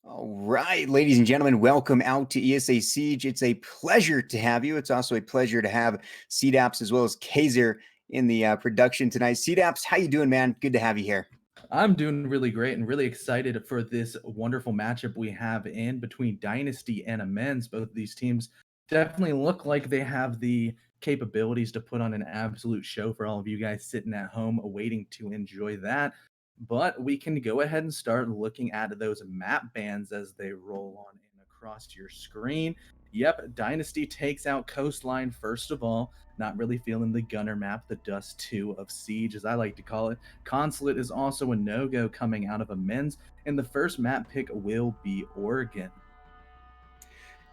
All right, ladies and gentlemen, welcome out to ESA Siege. It's a pleasure to have you. It's also a pleasure to have CDAPS as well as Kaiser in the production tonight. CDAPS, how you doing, man? Good to have you here. I'm doing really great and really excited for this wonderful matchup we have in between Dynasty and ImmenZ. Both of these teams definitely look like they have the capabilities to put on an absolute show for all of you guys sitting at home waiting to enjoy that. But we can go ahead and start looking at those map bans as they roll on in across your screen. Yep, Dynasty takes out Coastline first of all. Not really feeling the gunner map, the Dust 2 of Siege, as I like to call it. Consulate is also a no-go coming out of ImmenZ, and the first map pick will be Oregon.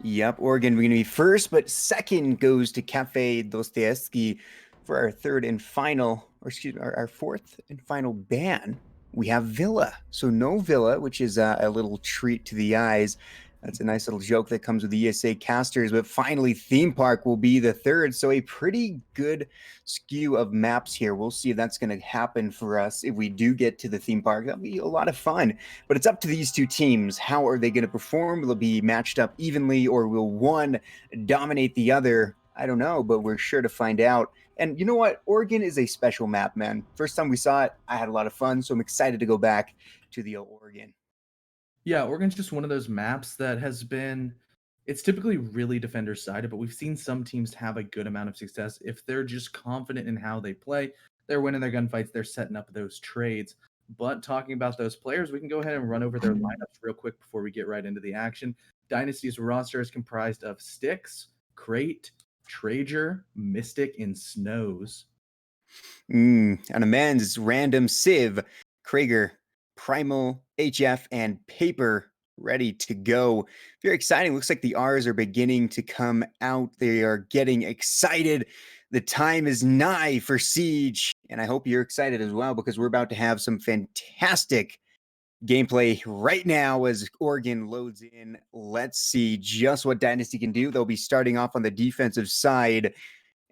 Yep, Oregon, we're going to be first, but second goes to Cafe Dostoevsky for our third and final, or excuse me, our fourth and final ban. We have Villa. So no Villa, which is a little treat to the eyes. That's a nice little joke that comes with the ESA casters. But finally, Theme Park will be the third. So a pretty good skew of maps here. We'll see if that's going to happen for us if we do get to the theme park. That'll be a lot of fun. But it's up to these two teams. How are they going to perform? Will it be matched up evenly, or will one dominate the other? I don't know, but we're sure to find out. And you know what? Oregon is a special map, man. First time we saw it, I had a lot of fun. So I'm excited to go back to the Oregon. Yeah, Oregon's just one of those maps that has been it's typically really defender sided, but we've seen some teams have a good amount of success if they're just confident in how they play. They're winning their gunfights, they're setting up those trades. But talking about those players, we can go ahead and run over their lineups real quick before we get right into the action. Dynasty's roster is comprised of Styx, Crate, Trager, Mystic, and Snows. On ImmenZ, it's Random, Civ, Krager, Primal, HF, and Paper ready to go. Very exciting. Looks like the R's are beginning to come out. They are getting excited. The time is nigh for Siege. And I hope you're excited as well, because we're about to have some fantastic gameplay right now as Oregon loads in. Let's see just what Dynasty can do. They'll be starting off on the defensive side,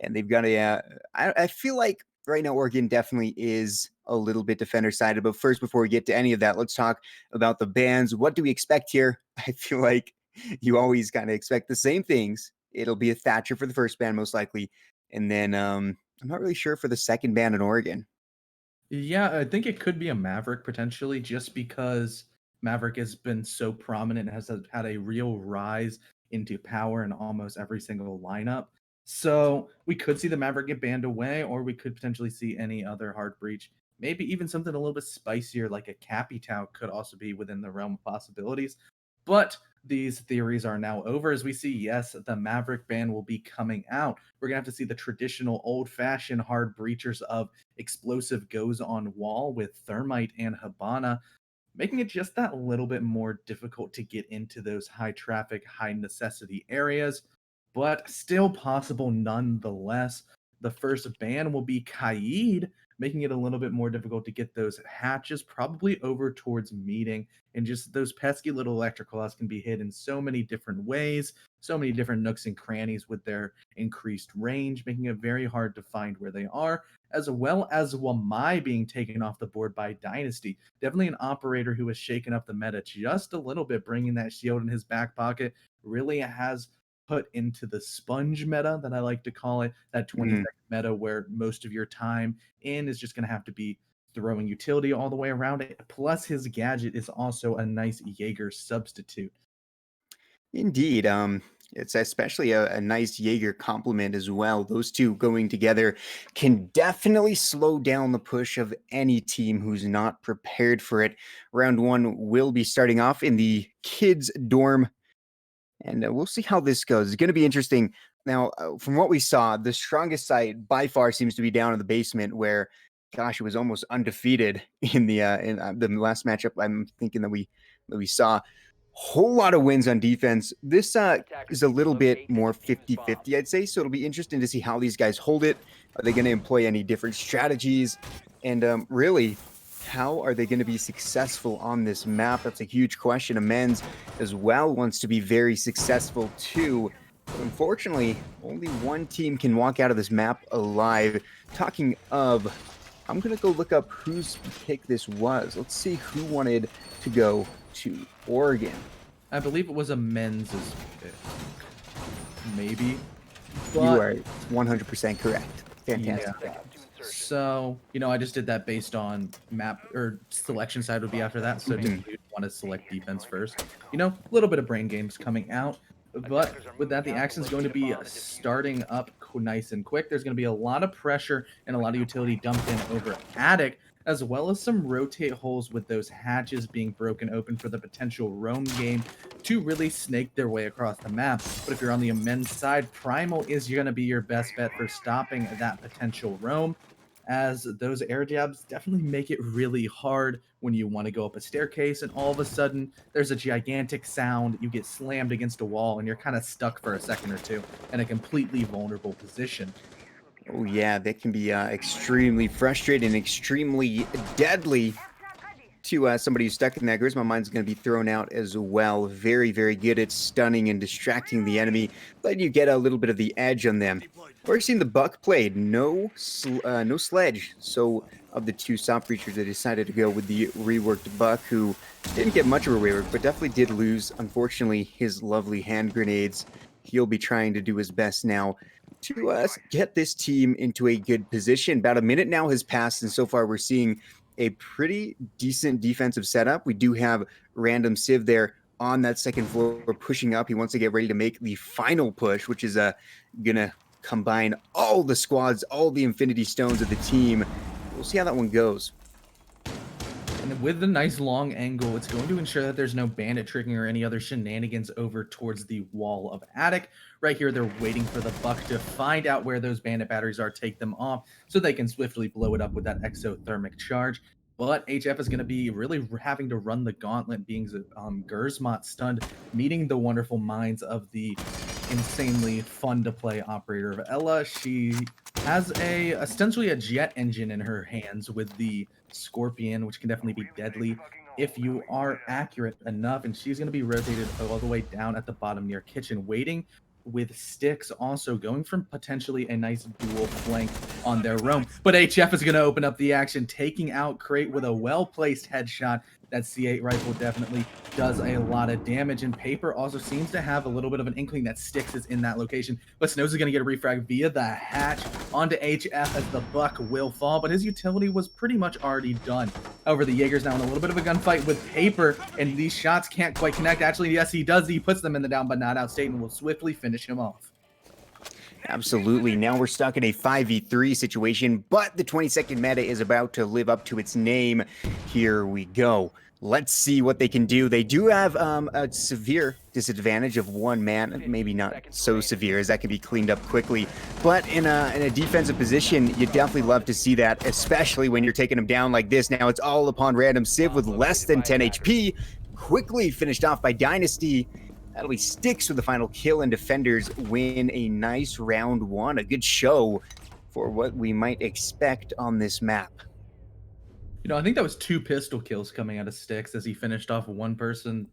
and they've got a. I feel like right now Oregon definitely is a little bit defender sided. But first, before we get to any of that, let's talk about the bans. What do we expect here? I feel like you always kind of expect the same things. It'll be a Thatcher for the first ban, most likely, and then I'm not really sure for the second ban in Oregon. Yeah, I think it could be a Maverick potentially, just because Maverick has been so prominent and has had a real rise into power in almost every single lineup. So we could see the Maverick get banned away, or we could potentially see any other hard breach. Maybe even something a little bit spicier like a Capitao could also be within the realm of possibilities. But these theories are now over as we see, yes, the Maverick ban will be coming out. We're going to have to see the traditional old fashioned hard breachers of explosive goes on wall with Thermite and Habana, making it just that little bit more difficult to get into those high traffic, high necessity areas, but still possible nonetheless. The first ban will be Kaid, making it a little bit more difficult to get those hatches probably over towards meeting. And just those pesky little electroclaws can be hit in so many different ways, so many different nooks and crannies with their increased range, making it very hard to find where they are, as well as Wamai being taken off the board by Dynasty. Definitely an operator who has shaken up the meta just a little bit, bringing that shield in his back pocket. Really has put into the sponge meta that I like to call it, that 20-second meta where most of your time in is just going to have to be throwing utility all the way around it. Plus, his gadget is also a nice Jaeger substitute. Indeed. It's especially a nice Jaeger complement as well. Those two going together can definitely slow down the push of any team who's not prepared for it. Round one will be starting off in the kids' dorm, and we'll see how this goes. It's going to be interesting. Now, from what we saw, the strongest side by far seems to be down in the basement, where, gosh, it was almost undefeated in the last matchup. I'm thinking that we saw whole lot of wins on defense. This is a little bit more 50-50, I'd say. So it'll be interesting to see how these guys hold it. Are they going to employ any different strategies? And really, how are they going to be successful on this map? That's a huge question. ImmenZ as well wants to be very successful too. But unfortunately, only one team can walk out of this map alive. Talking of, I'm going to go look up whose pick this was. Let's see who wanted to go to Oregon. I believe it was ImmenZ's pick. Maybe. You But are 100% correct. yeah. Fantastic job. So, I just did that based on map or selection side would be after that. So Mhm. typically you'd want to select defense first. A little bit of brain games coming out. But with that, the action's going to be starting up nice and quick. There's going to be a lot of pressure and a lot of utility dumped in over Attic, as well as some rotate holes with those hatches being broken open for the potential roam game to really snake their way across the map. But if you're on the immense side, Primal is going to be your best bet for stopping that potential roam, as those air jabs definitely make it really hard when you want to go up a staircase and all of a sudden there's a gigantic sound, you get slammed against a wall, and you're kind of stuck for a second or two in a completely vulnerable position. Oh yeah, that can be extremely frustrating, extremely deadly to somebody who's stuck in that. Charisma Mine's going to be thrown out as well. Very, very good at stunning and distracting the enemy, letting you get a little bit of the edge on them. We're seeing the Buck played. No sledge. So of the two soft breachers, they decided to go with the reworked Buck, who didn't get much of a rework, but definitely did lose, unfortunately, his lovely hand grenades. He'll be trying to do his best now to get this team into a good position. About a minute now has passed, and so far we're seeing a pretty decent defensive setup. We do have Random Civ there on that second floor pushing up. He wants to get ready to make the final push, which is gonna combine all the squads, all the Infinity Stones of the team. We'll see how that one goes. And with the nice long angle, it's going to ensure that there's no bandit tricking or any other shenanigans over towards the wall of Attic. Right here, they're waiting for the Buck to find out where those bandit batteries are, take them off, so they can swiftly blow it up with that exothermic charge. But HF is going to be really having to run the gauntlet, being Gersmot stunned, meeting the wonderful minds of the insanely fun to play operator of Ella. She has essentially a jet engine in her hands with the Scorpion, which can definitely be deadly if you are accurate enough. And she's going to be rotated all the way down at the bottom near kitchen, waiting with sticks, also going from potentially a nice dual flank on their roam. But HF is going to open up the action, taking out Crate with a well-placed headshot. That C8 rifle definitely does a lot of damage, and Paper also seems to have a little bit of an inkling that Styx is in that location, but Snows is going to get a refrag via the hatch onto HF as the Buck will fall, but his utility was pretty much already done. However, the Jaeger's now in a little bit of a gunfight with Paper, and these shots can't quite connect. Actually, yes, he does. He puts them in the down but not out state and will swiftly finish him off. Absolutely. Now we're stuck in a 5v3 situation, but the 20-second meta is about to live up to its name. Here we go. Let's see what they can do. They do have a severe disadvantage of one man, maybe not so severe as that can be cleaned up quickly. But in a defensive position, you definitely love to see that, especially when you're taking them down like this. Now it's all upon Random Civ with less than 10 HP, quickly finished off by Dynasty. That'll be Styx with the final kill, and Defenders win a nice round one. A good show for what we might expect on this map. I think that was 2 pistol kills coming out of Styx as he finished off one person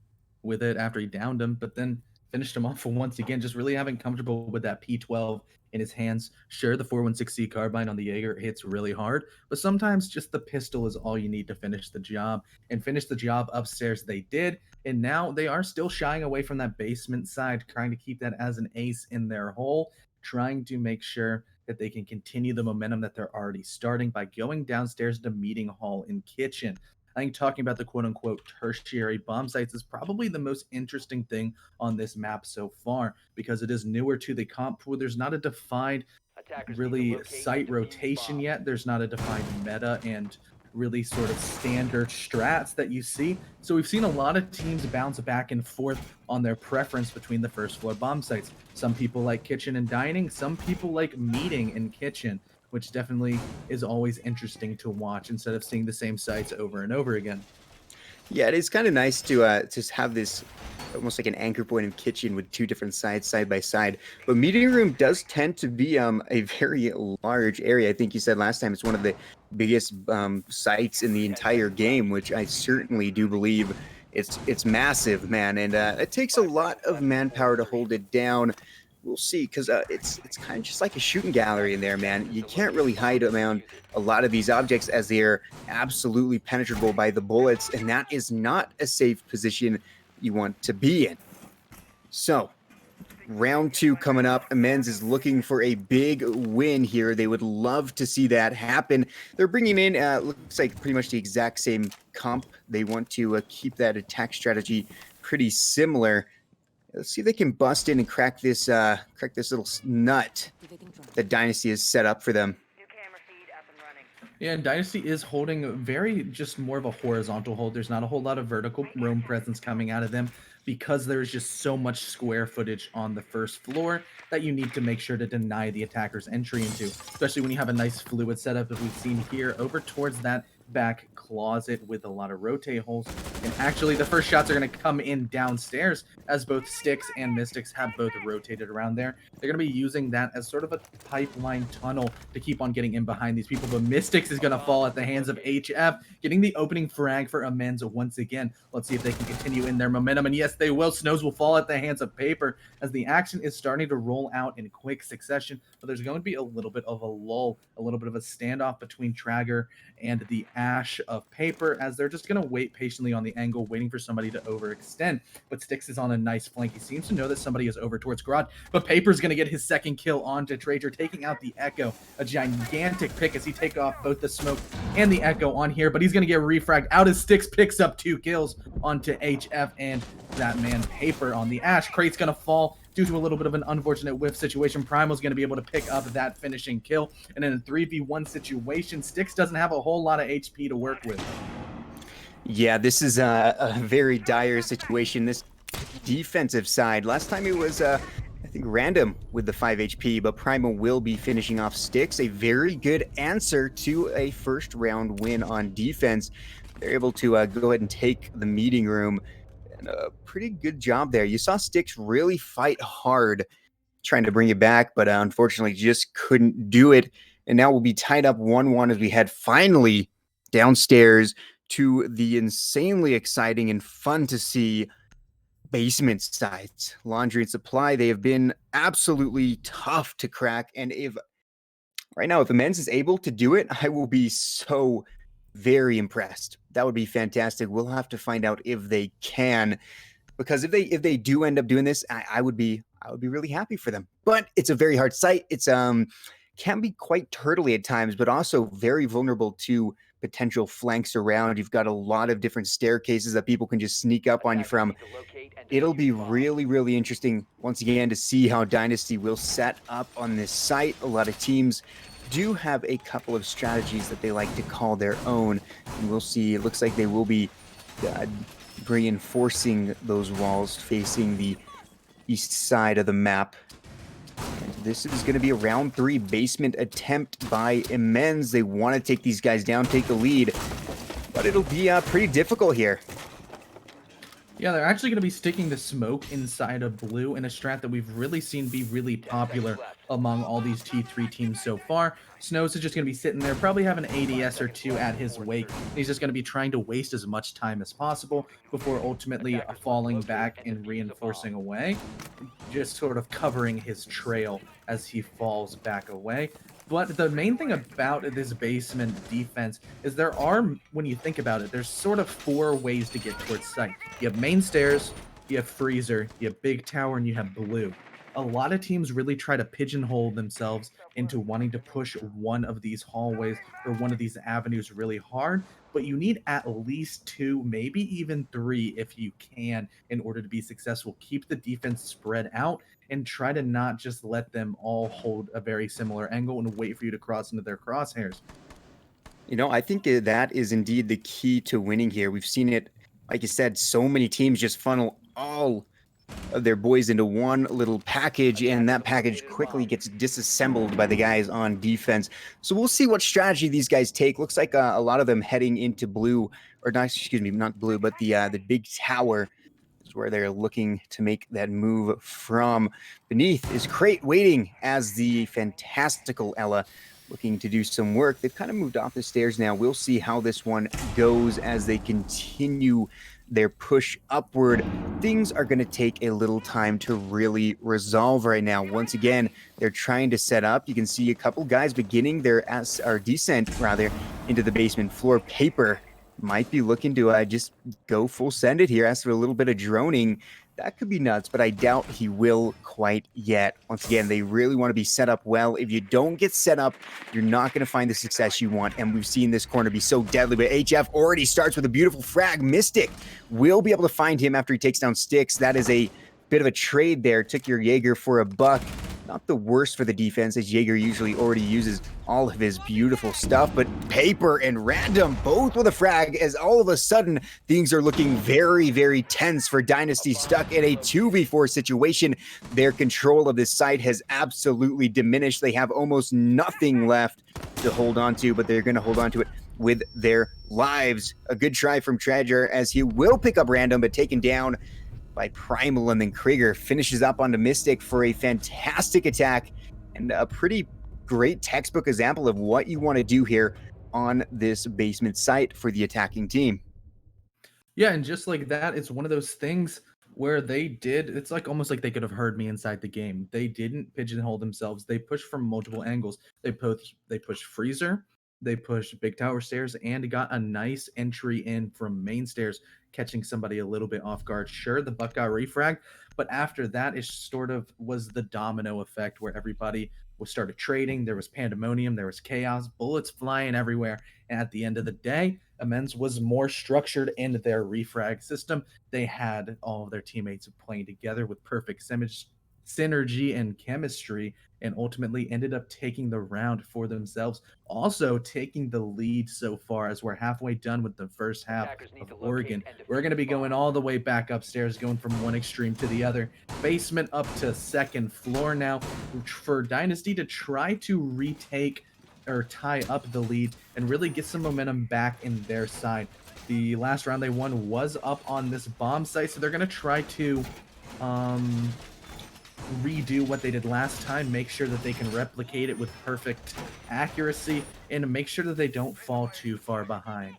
with it after he downed him, but then finished him off once again, just really having comfortable with that P12 in his hands. Sure, the 416C carbine on the Jaeger hits really hard, but sometimes just the pistol is all you need to finish the job, and finish the job upstairs they did. And now they are still shying away from that basement side, trying to keep that as an ace in their hole, trying to make sure that they can continue the momentum that they're already starting by going downstairs to meeting hall and kitchen. I think talking about the quote unquote tertiary bomb sites is probably the most interesting thing on this map so far, because it is newer to the comp where there's not a defined really site rotation yet. There's not a defined meta and really sort of standard strats that you see. So we've seen a lot of teams bounce back and forth on their preference between the first floor bomb sites. Some people like kitchen and dining, some people like meeting and kitchen, which definitely is always interesting to watch instead of seeing the same sites over and over again. Yeah, it is kind of nice to just have this almost like an anchor point of kitchen with two different sides side by side. But meeting room does tend to be a very large area. I think you said last time it's one of the biggest sites in the entire game, which I certainly do believe. It's massive, man, and it takes a lot of manpower to hold it down. We'll see, because it's kind of just like a shooting gallery in there, man. You can't really hide around a lot of these objects as they're absolutely penetrable by the bullets, and that is not a safe position you want to be in. So, round 2 coming up. ImmenZ is looking for a big win here. They would love to see that happen. They're bringing in, looks like pretty much the exact same comp. They want to keep that attack strategy pretty similar. Let's see if they can bust in and crack this little nut that Dynasty has set up for them. Yeah, and Dynasty is holding very just more of a horizontal hold. There's not a whole lot of vertical roam presence coming out of them because there's just so much square footage on the first floor that you need to make sure to deny the attacker's entry into, especially when you have a nice fluid setup that we've seen here over towards that back closet with a lot of rotate holes. And actually the first shots are going to come in downstairs as both Sticks and Mystics have both rotated around there. They're going to be using that as sort of a pipeline tunnel to keep on getting in behind these people. But Mystics is going to fall at the hands of HF, getting the opening frag for ImmenZ once again. Let's see if they can continue in their momentum. And yes, they will. Snows will fall at the hands of Paper as the action is starting to roll out in quick succession. But there's going to be a little bit of a lull, a little bit of a standoff between Trager and the Ash of Paper as they're just going to wait patiently on the angle, waiting for somebody to overextend. But Sticks is on a nice flank. He seems to know that somebody is over towards Garage, but Paper's going to get his second kill onto Trager, taking out the Echo. A gigantic pick as he take off both the smoke and the Echo on here, but he's going to get refragged out as Sticks picks up 2 kills onto HF and that man Paper on the Ash. Crate's going to fall due to a little bit of an unfortunate whiff situation. Primal's going to be able to pick up that finishing kill. And in a 3v1 situation, Sticks doesn't have a whole lot of HP to work with. Yeah, this is a very dire situation. This defensive side, last time it was, I think, random with the 5 HP, but Primal will be finishing off Sticks. A very good answer to a first round win on defense. They're able to go ahead and take the meeting room. And a pretty good job there. You saw Sticks really fight hard trying to bring it back, but unfortunately just couldn't do it. And now we'll be tied up 1-1 as we head finally downstairs to the insanely exciting and fun to see basement sites. Laundry and Supply, they have been absolutely tough to crack. And if right now, if ImmenZ is able to do it, I will be so very impressed. That would be fantastic. We'll have to find out if they can, because if they do end up doing this, I would be really happy for them. But it's a very hard site. It's can be quite turtly at times, but also very vulnerable to potential flanks around. You've got a lot of different staircases that people can just sneak up on you from. It'll be really, really interesting once again to see how Dynasty will set up on this site. A lot of teams do have a couple of strategies that they like to call their own, and we'll see. It looks like they will be reinforcing those walls facing the east side of the map. And this is going to be a round 3 basement attempt by ImmenZ. They want to take these guys down, take the lead, but it'll be pretty difficult here. Yeah, they're actually going to be sticking the smoke inside of blue in a strat that we've really seen be really popular among all these T3 teams so far. Snows is just going to be sitting there, probably have an ADS or 2 at his wake. He's just going to be trying to waste as much time as possible before ultimately falling back and reinforcing away, just sort of covering his trail as he falls back away. But the main thing about this basement defense is there are, when you think about it, there's sort of 4 ways to get towards site. You have main stairs, you have freezer, you have big tower, and you have blue. A lot of teams really try to pigeonhole themselves into wanting to push one of these hallways or one of these avenues really hard, but you need at least 2, maybe even 3 if you can in order to be successful. Keep the defense spread out and try to not just let them all hold a very similar angle and wait for you to cross into their crosshairs. You know, I think that is indeed the key to winning here. We've seen it, like you said, so many teams just funnel all of their boys into one little package, and that package quickly gets disassembled by the guys on defense. So we'll see what strategy these guys take. Looks like a lot of them heading into blue, or not, excuse me, not blue, but the big tower is where they're looking to make that move from. Beneath is Crate waiting as the fantastical Ella looking to do some work. They've kind of moved off the stairs now. We'll see how this one goes as they continue their push upward. Things are going to take a little time to really resolve right now. Once again, they're trying to set up. You can see a couple guys beginning their descent rather into the basement floor. Paper might be looking to just go full send it here. As for a little bit of droning, that could be nuts, but I doubt he will quite yet. Once again, they really want to be set up well. If you don't get set up, you're not going to find the success you want, and we've seen this corner be so deadly, but HF already starts with a beautiful frag. Mystic will be able to find him after he takes down Styx. That is a bit of a trade there. Took your Jaeger for a buck. Not the worst for the defense, as Jaeger usually already uses all of his beautiful stuff, but Paper and Random both with a frag, as all of a sudden things are looking very, very tense for Dynasty, stuck in a 2v4 situation. Their control of this site has absolutely diminished. They have almost nothing left to hold on to, but they're going to hold on to it with their lives. A good try from Treasure, as he will pick up Random, but taken down by Primal, and then Krieger finishes up onto Mystic for a fantastic attack and a pretty great textbook example of what you want to do here on this basement site for the attacking team. Yeah, and just like that, it's one of those things where it's like almost like they could have heard me inside the game. They didn't pigeonhole themselves. They pushed from multiple angles. They pushed Freezer, they pushed Big Tower Stairs, and got a nice entry in from main stairs, catching somebody a little bit off guard. Sure, the buck got refragged, but after that, it sort of was the domino effect where everybody was started trading. There was pandemonium, there was chaos, bullets flying everywhere. And at the end of the day, ImmenZ was more structured in their refrag system. They had all of their teammates playing together with perfect synergy and chemistry, and ultimately ended up taking the round for themselves, also taking the lead so far, as we're halfway done with the first half of Oregon. We're going to be going all the way back upstairs, going from one extreme to the other, basement up to second floor now, for Dynasty to try to retake or tie up the lead and really get some momentum back in their side. The last round they won was up on this bomb site, so they're going to try to redo what they did last time, make sure that they can replicate it with perfect accuracy, and make sure that they don't fall too far behind.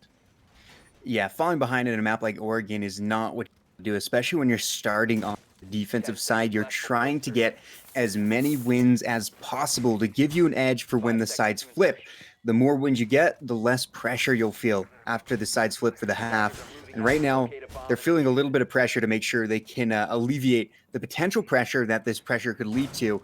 Yeah, falling behind in a map like Oregon is not what you do, especially when you're starting on the defensive side. You're trying to get as many wins as possible to give you an edge for when the sides flip. The more wins you get, the less pressure you'll feel after the sides flip for the half. And right now, they're feeling a little bit of pressure to make sure they can alleviate the potential pressure that this pressure could lead to.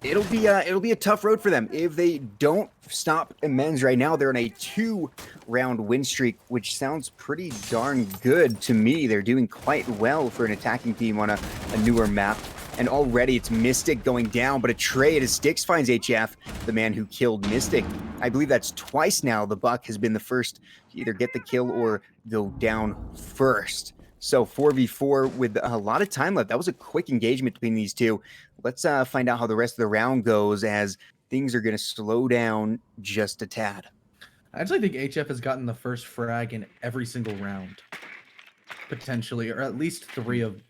It'll be a tough road for them if they don't stop ImmenZ right now. They're on a 2-round win streak, which sounds pretty darn good to me. They're doing quite well for an attacking team on a newer map. And already it's Mystic going down, but a trade as Styx finds HF, the man who killed Mystic. I believe that's twice now the Buck has been the first to either get the kill or go down first. So 4v4 with a lot of time left. That was a quick engagement between these two. Let's find out how the rest of the round goes, as things are going to slow down just a tad. I actually think HF has gotten the first frag in every single round, potentially, or at least three of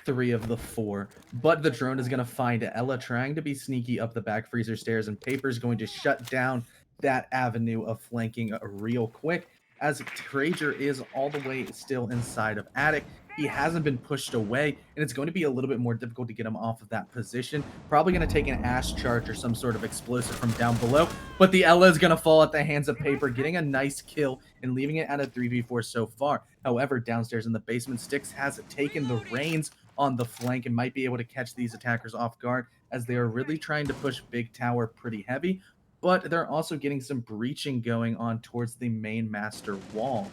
the four. But the drone is going to find Ella trying to be sneaky up the back freezer stairs, and Paper's going to shut down that avenue of flanking real quick, as Trager is all the way still inside of Attic. He hasn't been pushed away, and it's going to be a little bit more difficult to get him off of that position. Probably going to take an Ash charge or some sort of explosive from down below, but the Ella is going to fall at the hands of Paper, getting a nice kill and leaving it at a 3v4 so far. However, downstairs in the basement, Styx has taken the reins on the flank and might be able to catch these attackers off guard, as they are really trying to push Big Tower pretty heavy, but they're also getting some breaching going on towards the main master wall.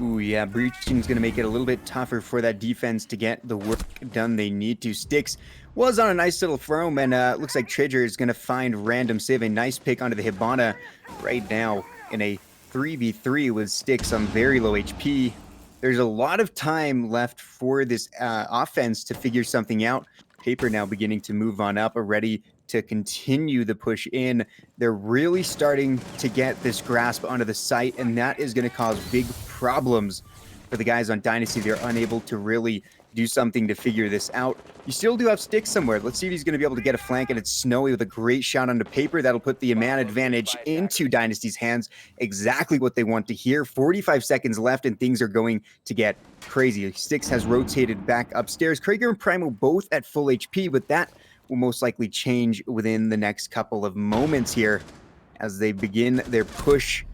Ooh, yeah, breaching is going to make it a little bit tougher for that defense to get the work done they need to. Styx was on a nice little throw, and looks like Treasure is going to find Random Save. A nice pick onto the Hibana right now in a 3v3 with Styx on very low HP. There's a lot of time left for this offense to figure something out. Paper now beginning to move on up, ready to continue the push in. They're really starting to get this grasp onto the site, and that is going to cause big problems for the guys on Dynasty. They're unable to really do something to figure this out. You still do have Styx somewhere. Let's see if he's going to be able to get a flank, and it's Snowy with a great shot onto Paper. That'll put the man advantage into Dynasty's hands. Exactly what they want to hear. 45 seconds left, and things are going to get crazy. Styx has rotated back upstairs. Krieger and Primal both at full HP, but that will most likely change within the next couple of moments here as they begin their push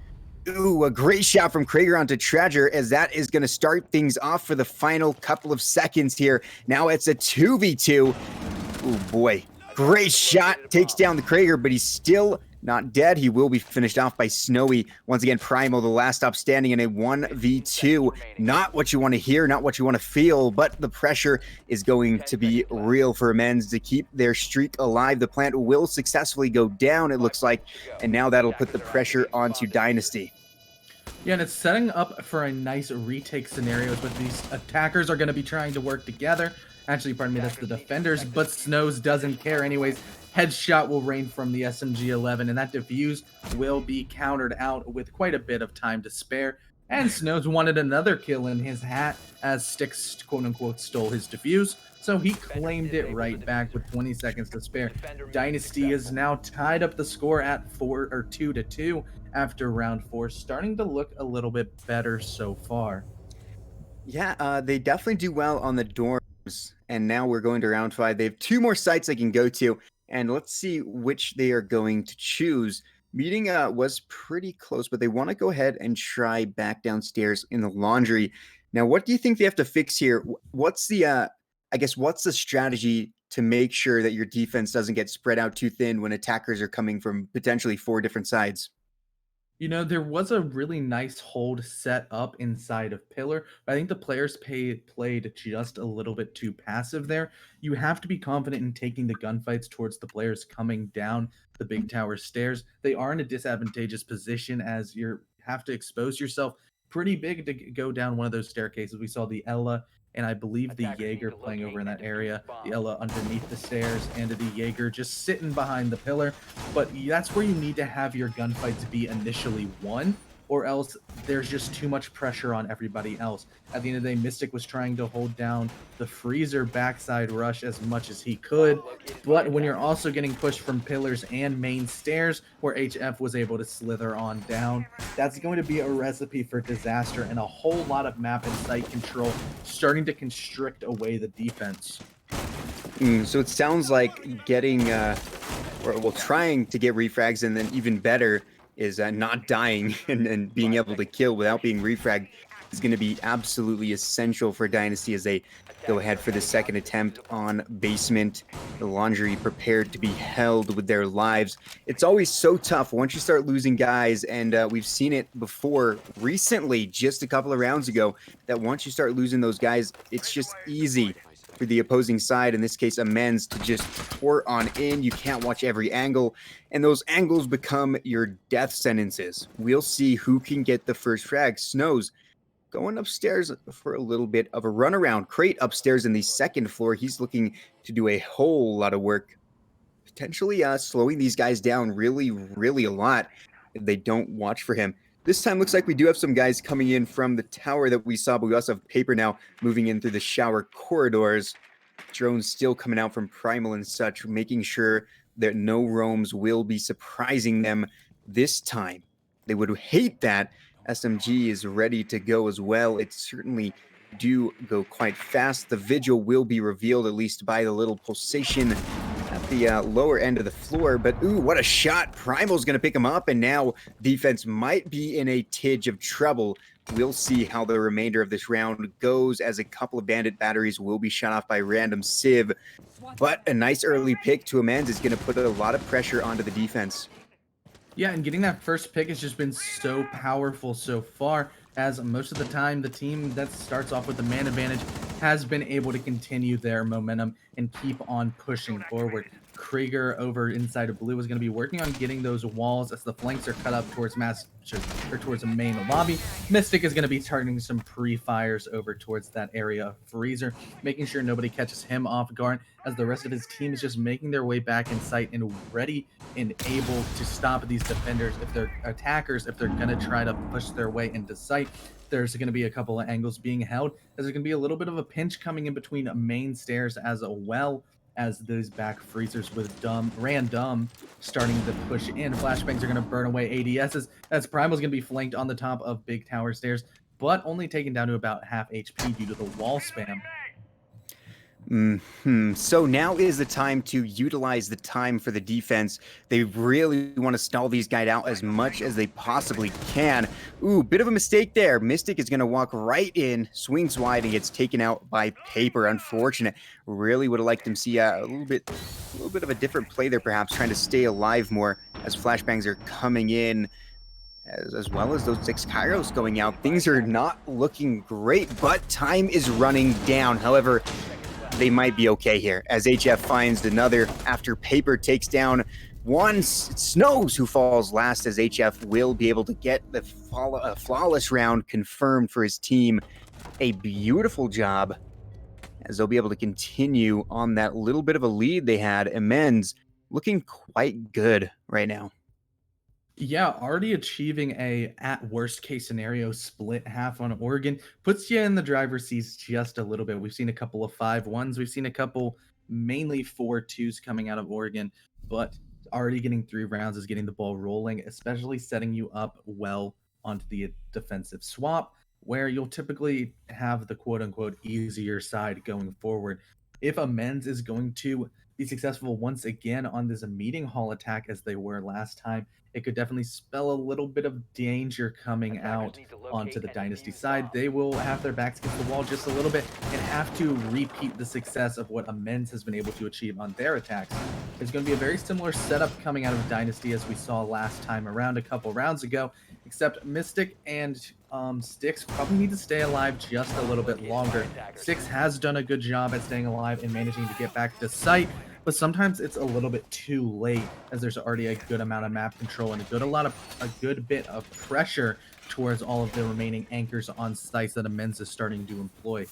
Ooh, a great shot from Krager onto Treasure, as that is going to start things off for the final couple of seconds here. Now it's a 2v2. Oh boy. Great shot. Takes down the Krager, but he's still not dead. He will be finished off by Snowy. Once again, Primal, the last stop standing in a 1v2. Not what you want to hear, not what you want to feel, but the pressure is going to be real for ImmenZ to keep their streak alive. The plant will successfully go down, it looks like, and now that'll put the pressure onto Dynasty. Yeah, and it's setting up for a nice retake scenario, but these attackers are going to be trying to work together. Actually, pardon me, that's the defenders, but Snows doesn't care anyways. Headshot will rain from the SMG-11, and that defuse will be countered out with quite a bit of time to spare. And Snows wanted another kill in his hat as Styx, quote-unquote, stole his defuse, so he claimed it right back with 20 seconds to spare. Dynasty is now tied up the score at 2-2 after round 4, starting to look a little bit better so far. Yeah, they definitely do well on the dorms, and now we're going to round 5. They have 2 more sites they can go to, and let's see which they are going to choose. Meeting was pretty close, but they want to go ahead and try back downstairs in the laundry. Now, what do you think they have to fix here? What's the, I guess, what's the strategy to make sure that your defense doesn't get spread out too thin when attackers are coming from potentially 4 different sides? You know, there was a really nice hold set up inside of Pillar, but I think the players played just a little bit too passive there. You have to be confident in taking the gunfights towards the players coming down the big tower stairs. They are in a disadvantageous position as you have to expose yourself pretty big to go down one of those staircases. We saw the Ella and I believe the Jaeger playing over in that area, the Ella underneath the stairs, and the Jaeger just sitting behind the pillar. But that's where you need to have your gunfights be initially won, or else there's just too much pressure on everybody else. At the end of the day, Mystic was trying to hold down the Freezer backside rush as much as he could, but when you're also getting pushed from pillars and main stairs, where HF was able to slither on down, that's going to be a recipe for disaster and a whole lot of map and site control starting to constrict away the defense. So it sounds like getting, trying to get refrags, and then even better is not dying and being able to kill without being refragged is going to be absolutely essential for Dynasty as they go ahead for the second attempt on basement. The laundry prepared to be held with their lives. It's always so tough once you start losing guys, and we've seen it before recently, just a couple of rounds ago, that once you start losing those guys, it's just easy for the opposing side, in this case ImmenZ, to just pour on in. You can't watch every angle, and those angles become your death sentences. We'll see who can get the first frag. Snows going upstairs for a little bit of a runaround. Crate upstairs in the second floor. He's looking to do a whole lot of work, potentially slowing these guys down really, really a lot if they don't watch for him. This time looks like we do have some guys coming in from the tower that we saw, but we also have Paper now moving in through the shower corridors. Drones still coming out from Primal and such, making sure that no roams will be surprising them this time. They would hate that. SMG is ready to go as well. It certainly do go quite fast. The Vigil will be revealed, at least by the little pulsation at the lower end of the floor. But ooh, what a shot. Primal's going to pick him up, and now defense might be in a tidge of trouble. We'll see how the remainder of this round goes, as a couple of bandit batteries will be shot off by random Civ. But a nice early pick to ImmenZ is going to put a lot of pressure onto the defense. Yeah, and getting that first pick has just been so powerful so far, as most of the time the team that starts off with the man advantage has been able to continue their momentum and keep on pushing forward. Krieger over inside of blue is going to be working on getting those walls as the flanks are cut up towards towards the main lobby. Mystic is going to be targeting some pre-fires over towards that area of Freezer, making sure nobody catches him off guard, as the rest of his team is just making their way back in sight and ready and able to stop these defenders if they're attackers, if they're going to try to push their way into sight. There's going to be a couple of angles being held, as there's going to be a little bit of a pinch coming in between main stairs, as well as those back freezers with random starting to push in. Flashbangs are going to burn away ADSs, as Primal's going to be flanked on the top of big tower stairs, but only taken down to about half HP due to the wall spam. So now is the time to utilize the time for the defense. They really want to stall these guys out as much as they possibly can. Ooh, bit of a mistake there. Mystic is going to walk right in, swings wide, and gets taken out by Paper. Unfortunate. Really would have liked him see a little bit of a different play there, perhaps trying to stay alive more as flashbangs are coming in. As well as those 6 Kairos going out. Things are not looking great, but time is running down. However, they might be okay here as HF finds another after Paper takes down one. Snows, who falls last, as HF will be able to get the flawless round confirmed for his team. A beautiful job as they'll be able to continue on that little bit of a lead they had. ImmenZ looking quite good right now. Yeah, already achieving a at worst case scenario split half on Oregon puts you in the driver's seats just a little bit. We've seen a couple of 5-1s, we've seen a couple mainly 4-2s coming out of Oregon, but already getting 3 rounds is getting the ball rolling, especially setting you up well onto the defensive swap, where you'll typically have the quote unquote easier side going forward. If ImmenZ is going to be successful once again on this meeting hall attack as they were last time, it could definitely spell a little bit of danger coming out onto the Dynasty side. They will have their backs against the wall just a little bit and have to repeat the success of what ImmenZ has been able to achieve on their attacks. It's going to be a very similar setup coming out of Dynasty as we saw last time around a couple rounds ago, except Mystic and Styx probably need to stay alive just a little bit longer. Styx has done a good job at staying alive and managing to get back to site, but sometimes it's a little bit too late as there's already a good amount of map control and a good bit of pressure towards all of the remaining anchors on sites that ImmenZ is starting to employ.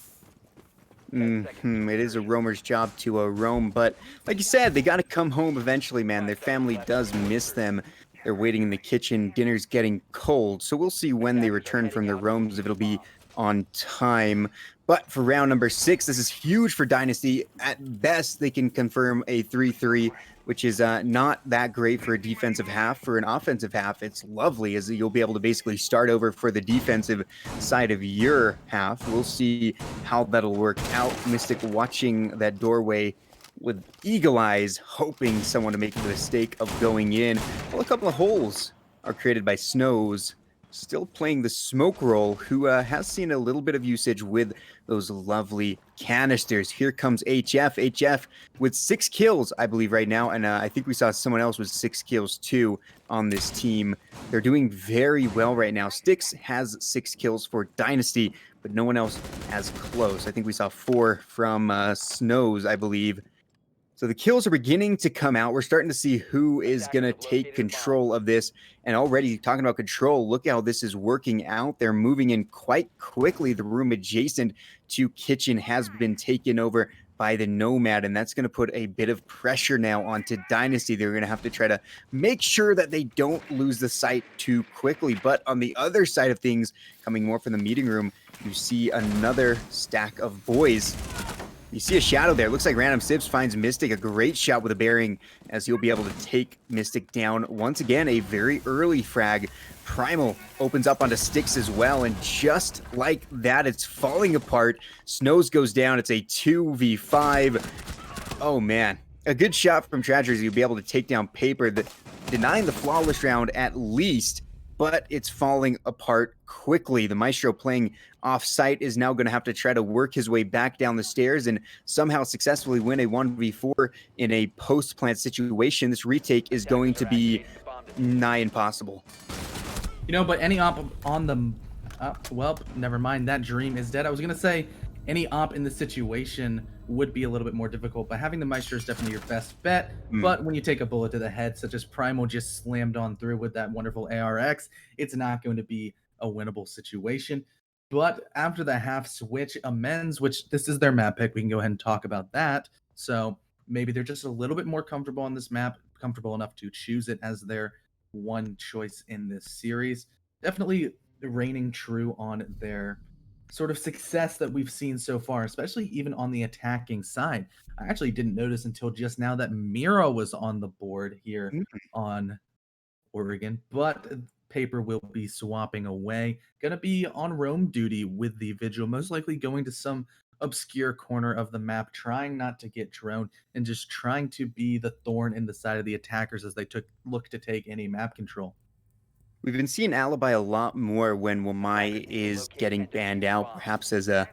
It is a roamer's job to roam, but like you said, they got to come home eventually, man. Their family does miss them. They're waiting in the kitchen. Dinner's getting cold, so we'll see when they return from their roams if it'll be on time. But for round number 6, this is huge for Dynasty. At best, they can confirm a 3-3, which is not that great for a defensive half. For an offensive half, it's lovely, as you'll be able to basically start over for the defensive side of your half. We'll see how that'll work out. Mystic watching that doorway with eagle eyes, hoping someone to make the mistake of going in. Well, a couple of holes are created by Snows, still playing the smoke roll, who has seen a little bit of usage with those lovely canisters. Here comes HF. HF with 6 kills, I believe, right now. And I think we saw someone else with 6 kills, too, on this team. They're doing very well right now. Styx has 6 kills for Dynasty, but no one else as close. I think we saw 4 from Snows, I believe. So the kills are beginning to come out. We're starting to see who is going to take control of this. And already talking about control, look how this is working out. They're moving in quite quickly. The room adjacent to kitchen has been taken over by the Nomad, and that's going to put a bit of pressure now onto Dynasty. They're going to have to try to make sure that they don't lose the site too quickly. But on the other side of things, coming more from the meeting room, you see another stack of boys. You see a shadow there. Looks like Random Sips finds Mystic. A great shot with a bearing as he'll be able to take Mystic down. Once again, a very early frag. Primal opens up onto Styx as well, and just like that, it's falling apart. Snows goes down. It's a 2v5. Oh, man. A good shot from Tragedy. You'll be able to take down Paper, denying the flawless round at least, but it's falling apart quickly. The Maestro playing off-site is now going to have to try to work his way back down the stairs and somehow successfully win a 1v4 in a post-plant situation. This retake is going to be nigh impossible. But any op on the... well, never mind. That dream is dead. I was going to say any op in this situation would be a little bit more difficult, but having the Maestro is definitely your best bet. But when you take a bullet to the head, such as Primal just slammed on through with that wonderful ARX, it's not going to be a winnable situation. But after the half switch, ImmenZ, which this is their map pick, we can go ahead and talk about that. So maybe they're just a little bit more comfortable on this map, comfortable enough to choose it as their one choice in this series. Definitely reigning true on their sort of success that we've seen so far, especially even on the attacking side. I actually didn't notice until just now that Mira was on the board here on Oregon, but Paper will be swapping away. Gonna be on roam duty with the Vigil, most likely going to some obscure corner of the map, trying not to get droned and just trying to be the thorn in the side of the attackers as they look to take any map control. We've been seeing Alibi a lot more when Wamai is getting banned out, perhaps as a,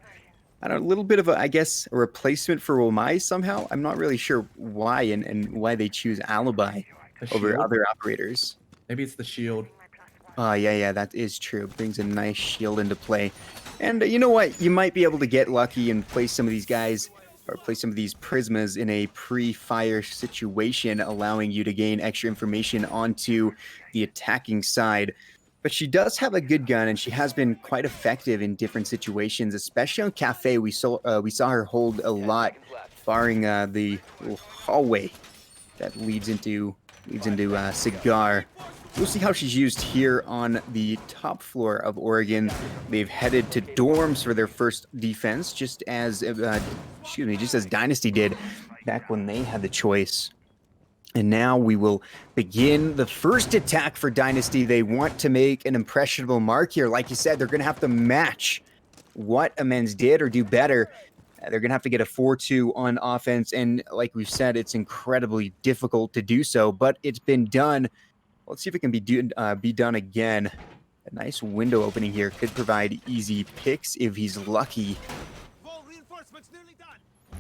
I don't know, a little bit of a, I guess, a replacement for Wamai somehow. I'm not really sure why and why they choose Alibi A over shield? other operators. Maybe it's the shield. Yeah, that is true. Brings a nice shield into play. And you know what? You might be able to get lucky and place some of these guys or place some of these prismas in a pre-fire situation, allowing you to gain extra information onto the attacking side. But she does have a good gun, and she has been quite effective in different situations, especially on Cafe. We saw her hold a lot, barring the little hallway that leads into Cigar. We'll see how she's used here on the top floor of Oregon. They've headed to dorms for their first defense, just as Dynasty did back when they had the choice. And now we will begin the first attack for Dynasty. They want to make an impressionable mark here. Like you said, they're going to have to match what ImmenZ did or do better. They're going to have to get a 4-2 on offense. And like we've said, it's incredibly difficult to do so, but it's been done. Let's see if it can be done again. A nice window opening here could provide easy picks if he's lucky.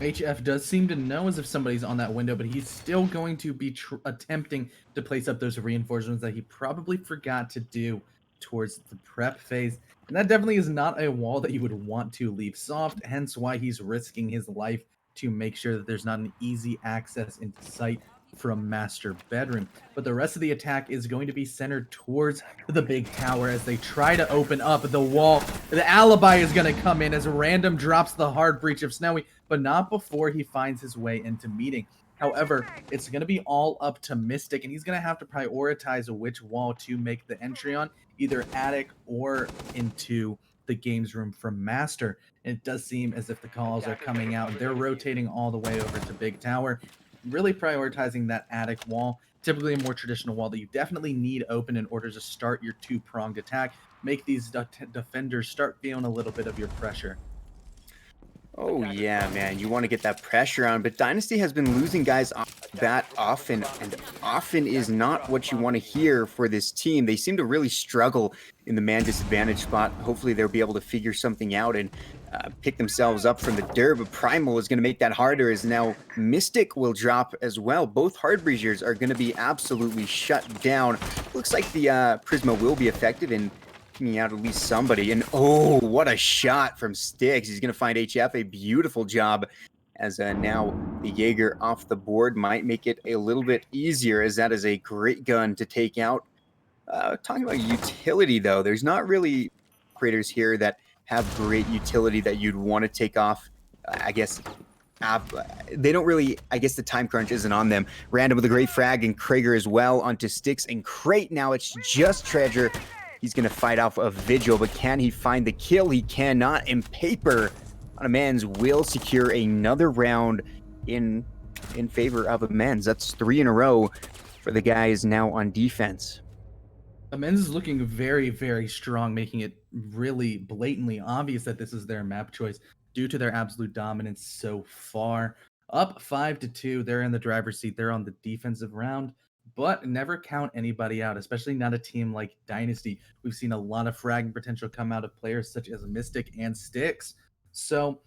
HF does seem to know as if somebody's on that window, but he's still going to be attempting to place up those reinforcements that he probably forgot to do towards the prep phase. And that definitely is not a wall that you would want to leave soft, hence why he's risking his life to make sure that there's not an easy access into sight from master bedroom. But the rest of the attack is going to be centered towards the big tower as they try to open up the wall. The alibi is going to come in as Random drops the hard breach of Snowy, but not before he finds his way into meeting. However, it's going to be all up to Mystic, and he's going to have to prioritize which wall to make the entry on, either attic or into the games room from Master. And it does seem as if the calls are coming out, and they're rotating all the way over to Big Tower, really prioritizing that attic wall, typically a more traditional wall that you definitely need open in order to start your two-pronged attack, make these defenders start feeling a little bit of your pressure. Oh yeah, man, you want to get that pressure on, but Dynasty has been losing guys off the bat often, and often is not what you want to hear for this team. They seem to really struggle in the man disadvantage spot. Hopefully they'll be able to figure something out and pick themselves up from the dirt, but Primal is going to make that harder as now Mystic will drop as well. Both Hard Breachers are going to be absolutely shut down. Looks like the Prisma will be effective in out at least somebody. And oh, what a shot from Styx. He's going to find HF a beautiful job as now the Jaeger off the board might make it a little bit easier, as that is a great gun to take out. Talking about utility, though, there's not really operators here that have great utility that you'd want to take off. I guess they don't really, I guess the time crunch isn't on them. Random with a great frag, and Krager as well onto Styx and Crate. Now it's just Treasure. He's going to fight off a Vigil, but can he find the kill? He cannot. And Paper on ImmenZ will secure another round in favor of ImmenZ. That's 3 in a row for the guys now on defense. ImmenZ is looking very, very strong, making it really blatantly obvious that this is their map choice due to their absolute dominance so far. Up 5-2, they're in the driver's seat. They're on the defensive round. But never count anybody out, especially not a team like Dynasty. We've seen a lot of fragging potential come out of players such as Mystic and Styx. So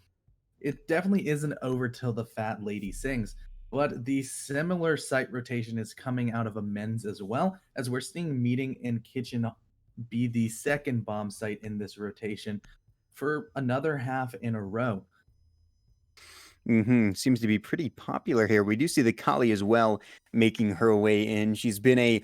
it definitely isn't over till the fat lady sings. But the similar site rotation is coming out of ImmenZ as well, as we're seeing Meeting and Kitchen be the second bomb site in this rotation for another half in a row. Seems to be pretty popular here. We do see the Kali as well making her way in. She's been a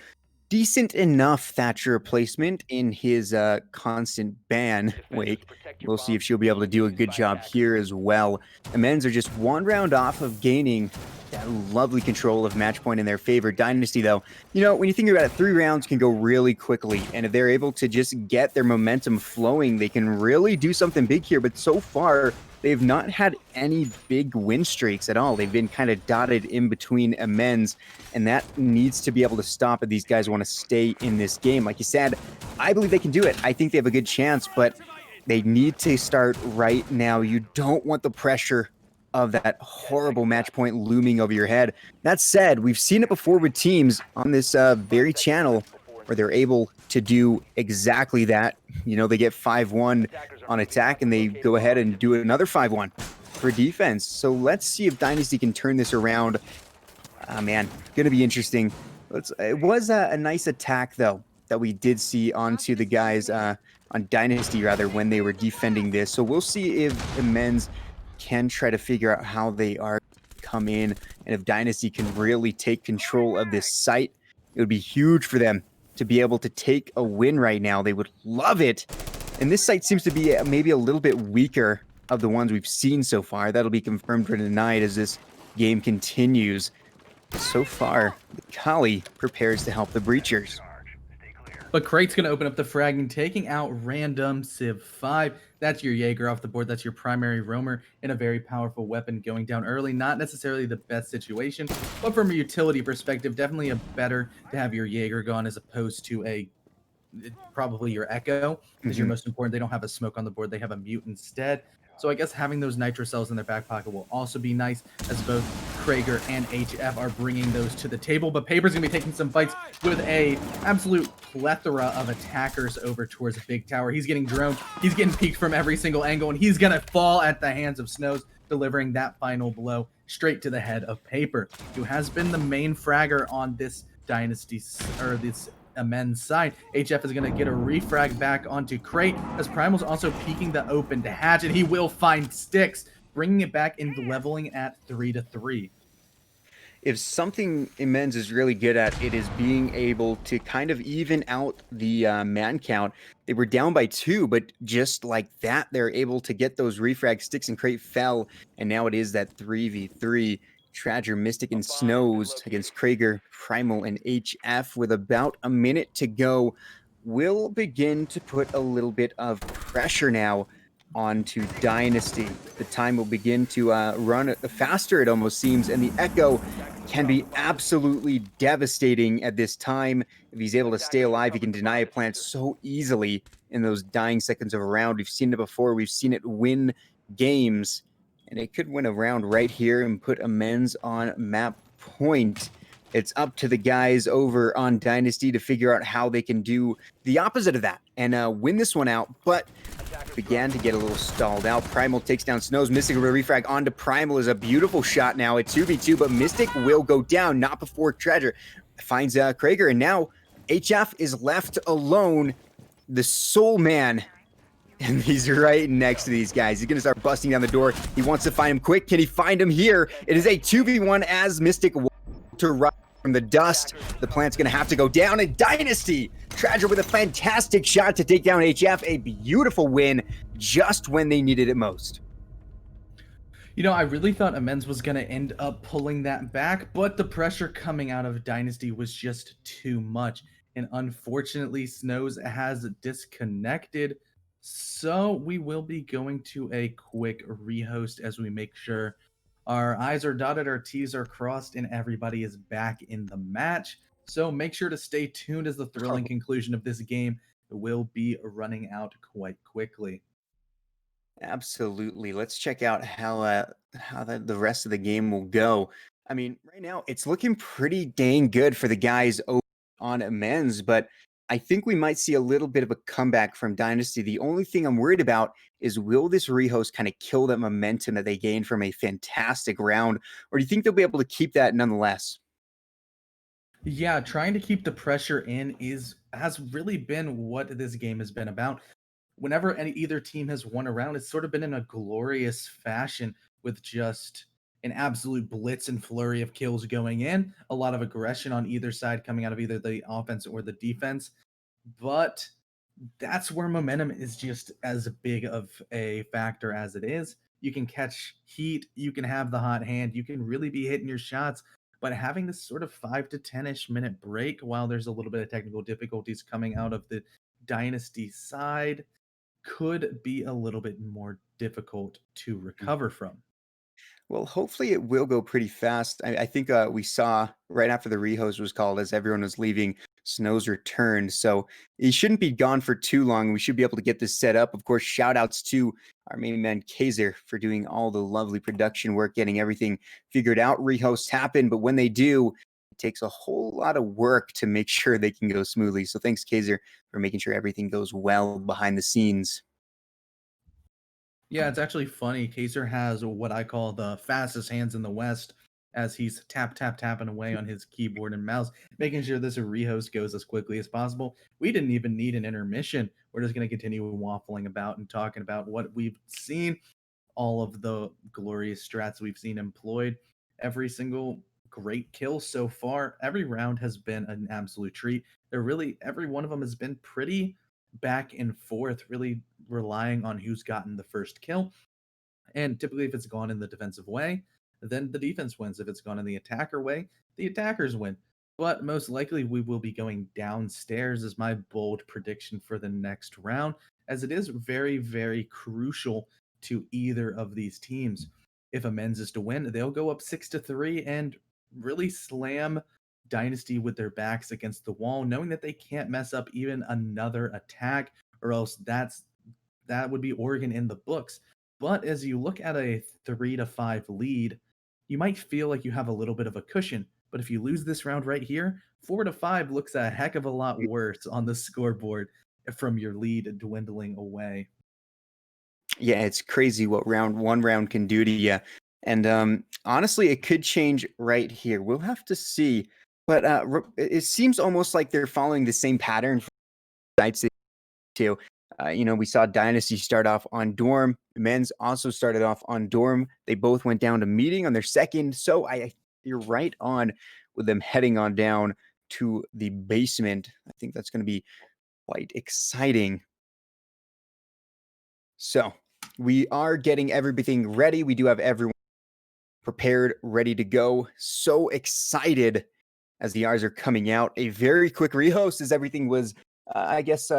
decent enough Thatcher replacement in his constant ban wake. We'll see if she'll be able to do a good job here as well. ImmenZ are just one round off of gaining that lovely control of match point in their favor. Dynasty, though, you know, when you think about it, 3 rounds can go really quickly, and if they're able to just get their momentum flowing, they can really do something big here. But so far, they've not had any big win streaks at all. They've been kind of dotted in between ImmenZ, and that needs to be able to stop if these guys want to stay in this game. Like you said, I believe they can do it. I think they have a good chance, but They need to start right now. You don't want the pressure of that horrible match point looming over your head. That said, we've seen it before with teams on this very channel where they're able to do exactly that. You know, they get 5-1 on attack and they go ahead and do another 5-1 for defense. So let's see if Dynasty can turn this around. Ah, man, gonna be interesting. It was a nice attack though that we did see onto the guys on Dynasty rather when they were defending this. So we'll see if ImmenZ can try to figure out how they are come in and if Dynasty can really take control of this site. It would be huge for them to be able to take a win right now. They would love it. And this site seems to be maybe a little bit weaker of the ones we've seen so far. That'll be confirmed for tonight as this game continues. So far, the Kali prepares to help the Breachers. But Crate's going to open up the frag and taking out random Civ 5. That's your Jaeger off the board. That's your primary roamer and a very powerful weapon going down early. Not necessarily the best situation, but from a utility perspective, definitely a better to have your Jaeger gone as opposed to a probably your Echo is your most important. They don't have a smoke on the board. They have a mute instead. So I guess having those nitro cells in their back pocket will also be nice, as both Krager and HF are bringing those to the table. But Paper's going to be taking some fights with a absolute plethora of attackers over towards Big Tower. He's getting droned. He's getting peeked from every single angle, and he's going to fall at the hands of Snows, delivering that final blow straight to the head of Paper, who has been the main fragger on this Dynasty, or this ImmenZ side. HF is going to get a refrag back onto Crate, as Primal's also peeking the open to hatch, and he will find Sticks, bringing it back into leveling at 3-3. If something ImmenZ is really good at, it is being able to kind of even out the man count. They were down by 2, but just like that, they're able to get those refrag. Sticks and Crate fell, and now it is that 3v3. Tradger, Mystic, and Snows against Krager, Primal, and HF with about a minute to go. Will begin to put a little bit of pressure now onto Dynasty. The time will begin to run faster, it almost seems, and the Echo can be absolutely devastating at this time. If he's able to stay alive, he can deny a plant so easily in those dying seconds of a round. We've seen it before. We've seen it win games, and it could win a round right here and put ImmenZ on map point. It's up to the guys over on Dynasty to figure out how they can do the opposite of that and win this one out, but began to get a little stalled out. Primal takes down Snows. Mystic with a refrag onto Primal is a beautiful shot now at 2v2, but Mystic will go down, not before Treasure finds Krager, and now HF is left alone, the sole man, and he's right next to these guys. He's going to start busting down the door. He wants to find him quick. Can he find him here? It is a 2v1 as Mystic to rise from the dust. The plant's going to have to go down, and Dynasty Tradger with a fantastic shot to take down HF. A beautiful win just when they needed it most. You know, I really thought ImmenZ was going to end up pulling that back, but the pressure coming out of Dynasty was just too much. And unfortunately, Snows has disconnected. So we will be going to a quick rehost as we make sure our I's are dotted, our T's are crossed, and everybody is back in the match. So make sure to stay tuned as the thrilling conclusion of this game will be running out quite quickly. Absolutely. Let's check out how the rest of the game will go. I mean, right now it's looking pretty dang good for the guys over on ImmenZ, but I think we might see a little bit of a comeback from Dynasty. The only thing I'm worried about is will this rehost kind of kill that momentum that they gained from a fantastic round, or do you think they'll be able to keep that nonetheless? Yeah, trying to keep the pressure in has really been what this game has been about. Whenever either team has won a round, it's sort of been in a glorious fashion with just an absolute blitz and flurry of kills going in, a lot of aggression on either side coming out of either the offense or the defense. But that's where momentum is just as big of a factor as it is. You can catch heat, you can have the hot hand, you can really be hitting your shots, but having this sort of 5 to 10-ish minute break while there's a little bit of technical difficulties coming out of the Dynasty side could be a little bit more difficult to recover from. Well, hopefully it will go pretty fast. I think we saw right after the rehost was called, as everyone was leaving, Snow's returned. So he shouldn't be gone for too long. We should be able to get this set up. Of course, shout outs to our main man Kaiser for doing all the lovely production work, getting everything figured out. Rehosts happen, but when they do, it takes a whole lot of work to make sure they can go smoothly. So thanks, Kaiser, for making sure everything goes well behind the scenes. Yeah, it's actually funny. Kaser has what I call the fastest hands in the West as he's tapping away on his keyboard and mouse, making sure this rehost goes as quickly as possible. We didn't even need an intermission. We're just going to continue waffling about and talking about what we've seen, all of the glorious strats we've seen employed, every single great kill so far. Every round has been an absolute treat. They're really, every one of them has been pretty back and forth, really relying on who's gotten the first kill. And typically, if it's gone in the defensive way, then the defense wins. If it's gone in the attacker way, the attackers win. But most likely, we will be going downstairs, is my bold prediction for the next round, as it is very, very crucial to either of these teams. If ImmenZ is to win, they'll go up 6-3 and really slam Dynasty with their backs against the wall, knowing that they can't mess up even another attack, or else that would be Oregon in the books. But as you look at a 3-5 lead, you might feel like you have a little bit of a cushion. But if you lose this round right here, 4-5 looks a heck of a lot worse on the scoreboard from your lead dwindling away. Yeah, it's crazy what one round can do to you. And honestly, it could change right here. We'll have to see. But it seems almost like they're following the same pattern for nights too. We saw Dynasty start off on dorm. Men's also started off on dorm. They both went down to meeting on their second. So you're right on with them heading on down to the basement. I think that's going to be quite exciting. So we are getting everything ready. We do have everyone prepared, ready to go. So excited as the R's are coming out. A very quick rehost as everything was,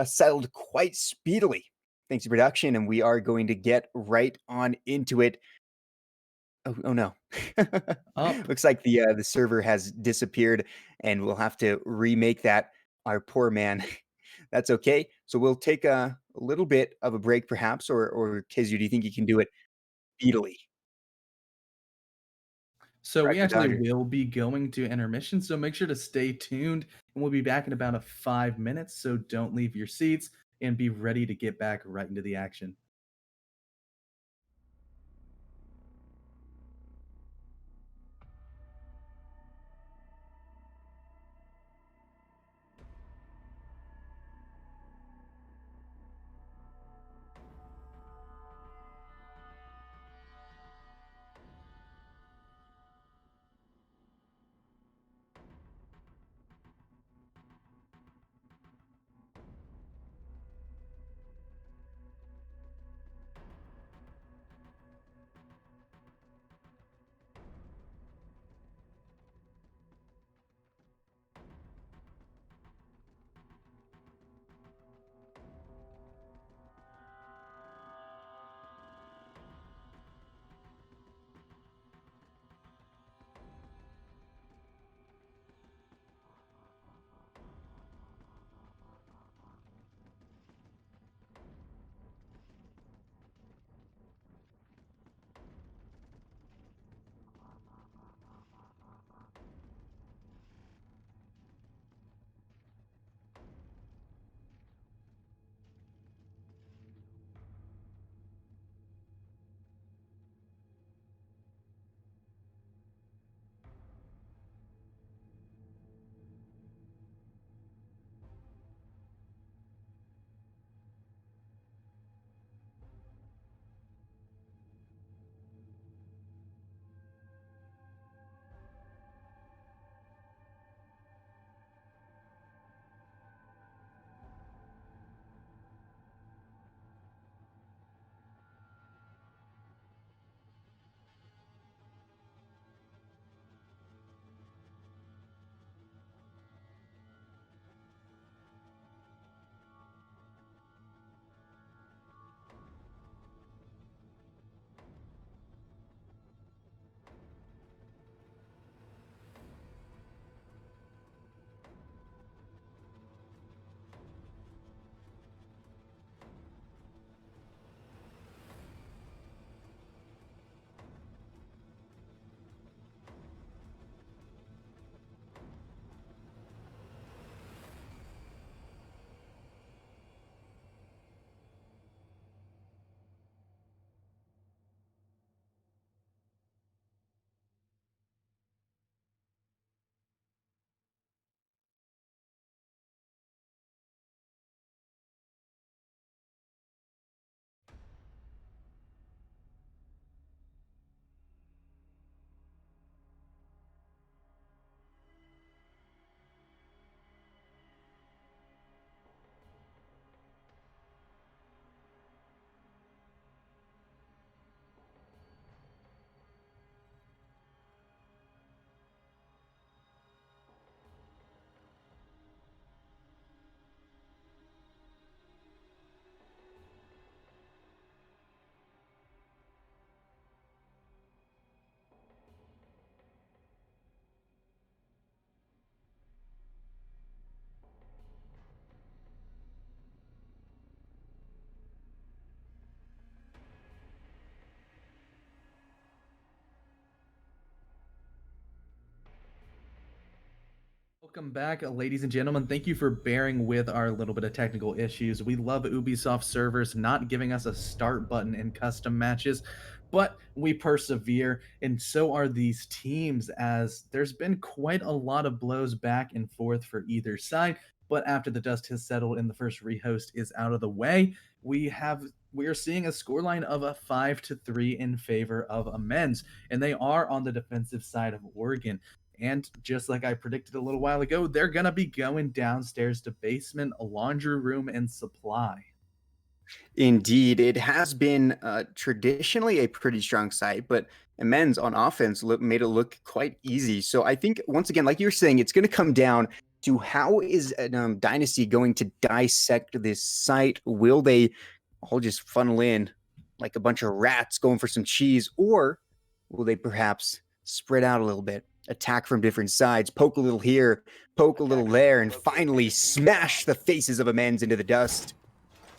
settled quite speedily. Thanks to production, and we are going to get right on into it. Oh no. Up. Looks like the server has disappeared, and we'll have to remake that. Our poor man. That's okay. So we'll take a little bit of a break, perhaps, or Kizu, do you think you can do it speedily? So we Roger, actually Dodger. will be going to intermission. So make sure to stay tuned, and we'll be back in about 5 minutes. So don't leave your seats and be ready to get back right into the action. Welcome back, ladies and gentlemen. Thank you for bearing with our little bit of technical issues. We love Ubisoft servers not giving us a start button in custom matches, but we persevere, and so are these teams, as there's been quite a lot of blows back and forth for either side. But after the dust has settled and the first rehost is out of the way, we are seeing a scoreline of a 5-3 in favor of ImmenZ, and they are on the defensive side of Oregon. And just like I predicted a little while ago, they're going to be going downstairs to basement, a laundry room, and supply. Indeed, it has been traditionally a pretty strong side, but immense on offense made it look quite easy. So I think once again, like you're saying, it's going to come down to how is Dynasty going to dissect this site? Will they all just funnel in like a bunch of rats going for some cheese, or will they perhaps spread out a little bit, attack from different sides, poke a little here, poke a little there, and finally smash the faces of immense into the dust?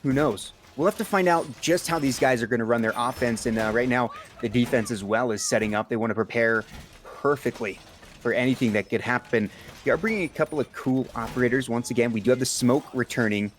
Who knows? We'll have to find out just how these guys are going to run their offense. And right now, the defense as well is setting up. They want to prepare perfectly for anything that could happen. We are bringing a couple of cool operators. Once again, we do have the smoke returning.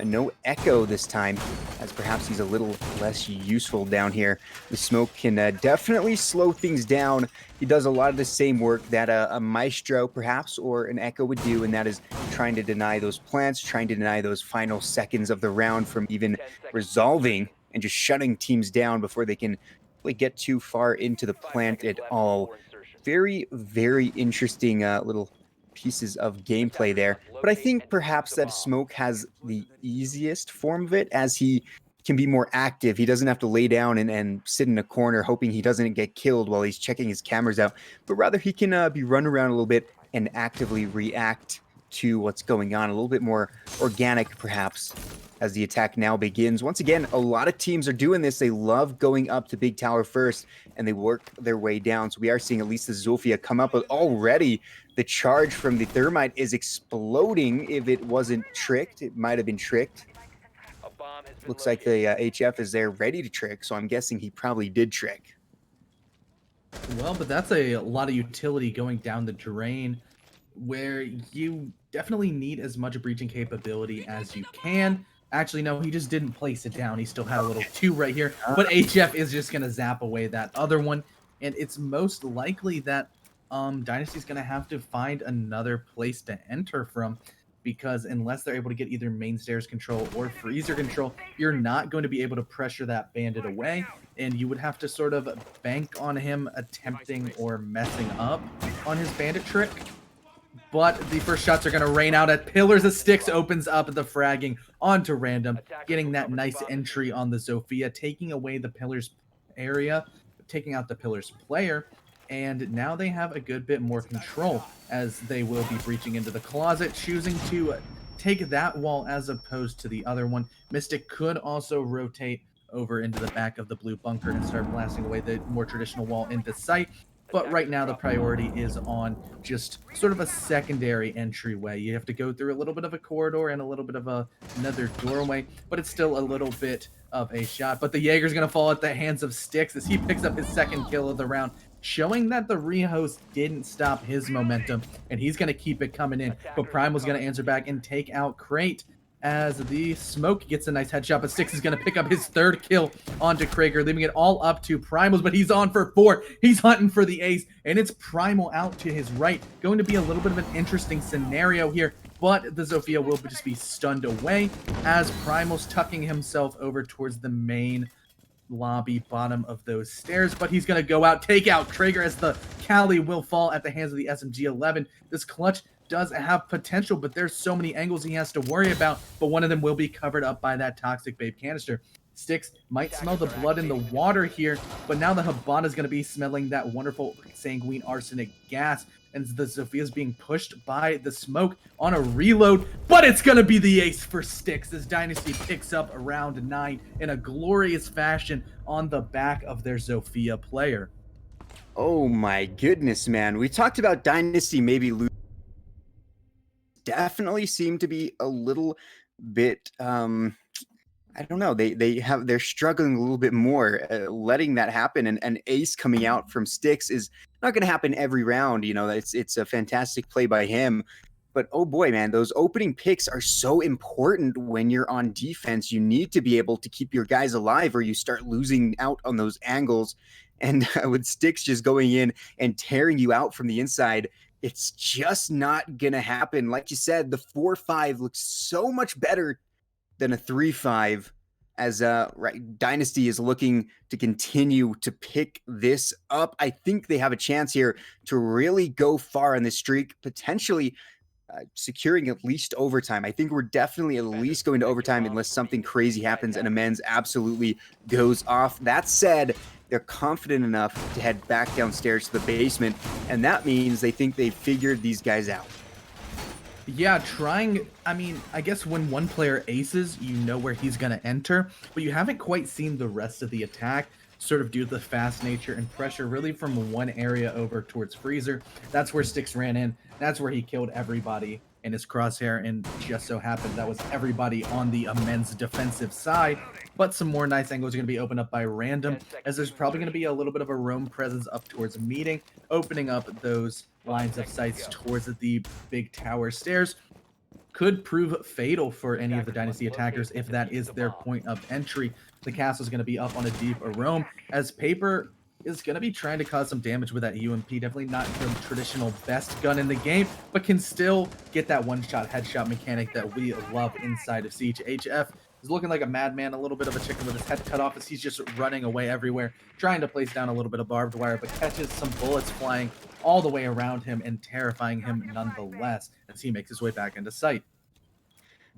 No echo this time, as perhaps he's a little less useful down here. The smoke can definitely slow things down. He does a lot of the same work that a maestro perhaps or an echo would do, and that is trying to deny those plants, trying to deny those final seconds of the round from even resolving and just shutting teams down before they can really get too far into the plant at all. Very, very interesting little pieces of gameplay there. But I think perhaps that smoke has the easiest form of it, as he can be more active. He doesn't have to lay down and sit in a corner hoping he doesn't get killed while he's checking his cameras out, but rather he can be run around a little bit and actively react to what's going on, a little bit more organic perhaps, as the attack now begins. Once again, a lot of teams are doing this. They love going up to Big Tower first, and they work their way down. So we are seeing at least the Zofia come up, but already the charge from the Thermite is exploding. If it wasn't tricked, it might have been tricked. Looks like the HF is there ready to trick, so I'm guessing he probably did trick. Well, but that's a lot of utility going down the drain, where you definitely need as much breaching capability as you can. Actually, no, he just didn't place it down. He still had a little 2 right here, but HF is just going to zap away that other one, and it's most likely that Dynasty's going to have to find another place to enter from, because unless they're able to get either main stairs control or freezer control, you're not going to be able to pressure that bandit away, and you would have to sort of bank on him attempting or messing up on his bandit trick. But the first shots are going to rain out at Pillars of Sticks, opens up the fragging onto Random, getting that nice entry on the Zofia, taking away the Pillars area, taking out the Pillars player, and now they have a good bit more control, as they will be breaching into the closet, choosing to take that wall as opposed to the other one. Mystic could also rotate over into the back of the blue bunker and start blasting away the more traditional wall into sight. But right now the priority is on just sort of a secondary entryway. You have to go through a little bit of a corridor and a little bit of another doorway, but it's still a little bit of a shot. But the Jaeger's going to fall at the hands of Sticks as he picks up his second kill of the round, showing that the rehost didn't stop his momentum, and he's going to keep it coming in. But Primal's going to answer back and take out Crate, as the smoke gets a nice headshot, but Sticks is going to pick up his third kill onto Krager, leaving it all up to Primals, but he's on for 4. He's hunting for the ace, and it's Primal out to his right. Going to be a little bit of an interesting scenario here, but the Zofia will just be stunned away, as Primal's tucking himself over towards the main lobby bottom of those stairs, but he's going to go out, take out Krager, as the Cali will fall at the hands of the SMG-11. This clutch does have potential, but there's so many angles he has to worry about, but one of them will be covered up by that Toxic Babe canister. Sticks might smell the blood in the water here, but now the Habana is going to be smelling that wonderful sanguine arsenic gas, and the Zofia is being pushed by the smoke on a reload, but it's going to be the ace for Sticks as Dynasty picks up round 9 in a glorious fashion on the back of their Zofia player. Oh my goodness, man. We talked about Dynasty maybe losing. Definitely seem to be a little bit I don't know, they're struggling a little bit more, letting that happen, and ace coming out from Sticks is not going to happen every round. You know, it's a fantastic play by him, But oh boy, man, those opening picks are so important when you're on defense. You need to be able to keep your guys alive or you start losing out on those angles. And with Sticks just going in and tearing you out from the inside, it's just not going to happen. Like you said, the 4-5 looks so much better than a 3-5 as right, Dynasty is looking to continue to pick this up. I think they have a chance here to really go far in this streak, potentially securing at least overtime. I think we're definitely at least going to overtime unless something crazy happens and ImmenZ absolutely goes off. That said, they're confident enough to head back downstairs to the basement, and that means they think they've figured these guys out. Yeah, trying, I mean, I guess when one player aces, you know where he's going to enter, but you haven't quite seen the rest of the attack, sort of due to the fast nature and pressure really from one area over towards Freezer. That's where Styx ran in. That's where he killed everybody in his crosshair, and just so happened that was everybody on the ImmenZ defensive side. But some more nice angles are going to be opened up by Random, as there's probably going to be a little bit of a roam presence up towards meeting, opening up those lines of sights towards the big tower stairs. Could prove fatal for any of the Dynasty attackers if that is their point of entry. The castle is going to be up on a deep roam, as Paper is going to be trying to cause some damage with that UMP. Definitely not the traditional best gun in the game, but can still get that one-shot headshot mechanic that we love inside of Siege. HF is looking like a madman, a little bit of a chicken with his head cut off as he's just running away everywhere, trying to place down a little bit of barbed wire, but catches some bullets flying all the way around him and terrifying him nonetheless as he makes his way back into sight.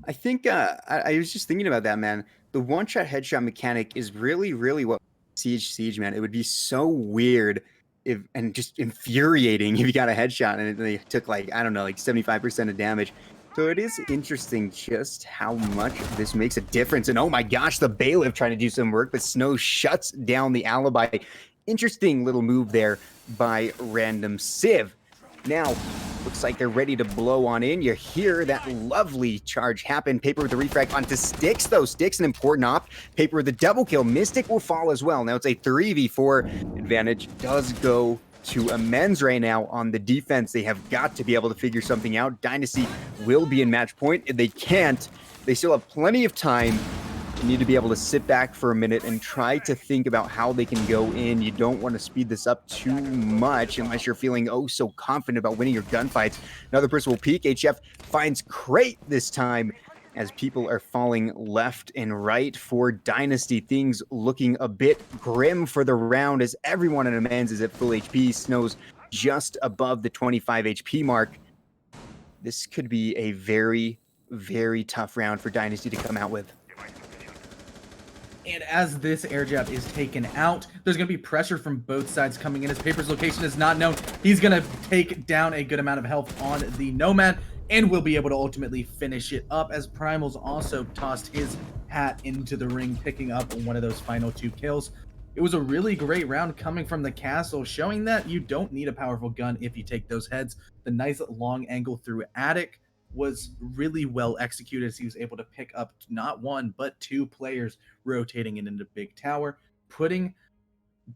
I think I was just thinking about that, man. The one-shot headshot mechanic is really, really what Siege, man. It would be so weird if and just infuriating if you got a headshot and they took like, I don't know, like 75% of damage. So it is interesting just how much this makes a difference. And oh my gosh, the bailiff trying to do some work, but Snow shuts down the alibi. Interesting little move there by Random Civ. Now, looks like they're ready to blow on in. You hear that lovely charge happen. Paper with the refrag onto Sticks, though. Sticks, an important op. Paper with the double kill. Mystic will fall as well. Now it's a 3v4 advantage. Does go to ImmenZ right now on the defense. They have got to be able to figure something out. Dynasty will be in match point. If they can't, they still have plenty of time. You need to be able to sit back for a minute and try to think about how they can go in. You don't want to speed this up too much unless you're feeling oh so confident about winning your gunfights. Another person will peek. HF finds Crate this time as people are falling left and right for Dynasty. Things looking a bit grim for the round as everyone in ImmenZ is at full HP. Snow's just above the 25 HP mark. This could be a very, very tough round for Dynasty to come out with. And as this air jab is taken out, there's going to be pressure from both sides coming in as Paper's location is not known. He's going to take down a good amount of health on the Nomad and will be able to ultimately finish it up as Primal's also tossed his hat into the ring, picking up one of those final 2 kills. It was a really great round coming from the castle, showing that you don't need a powerful gun if you take those heads. The nice long angle through Attic was really well executed as he was able to pick up not 1 but 2 players rotating it into big tower, putting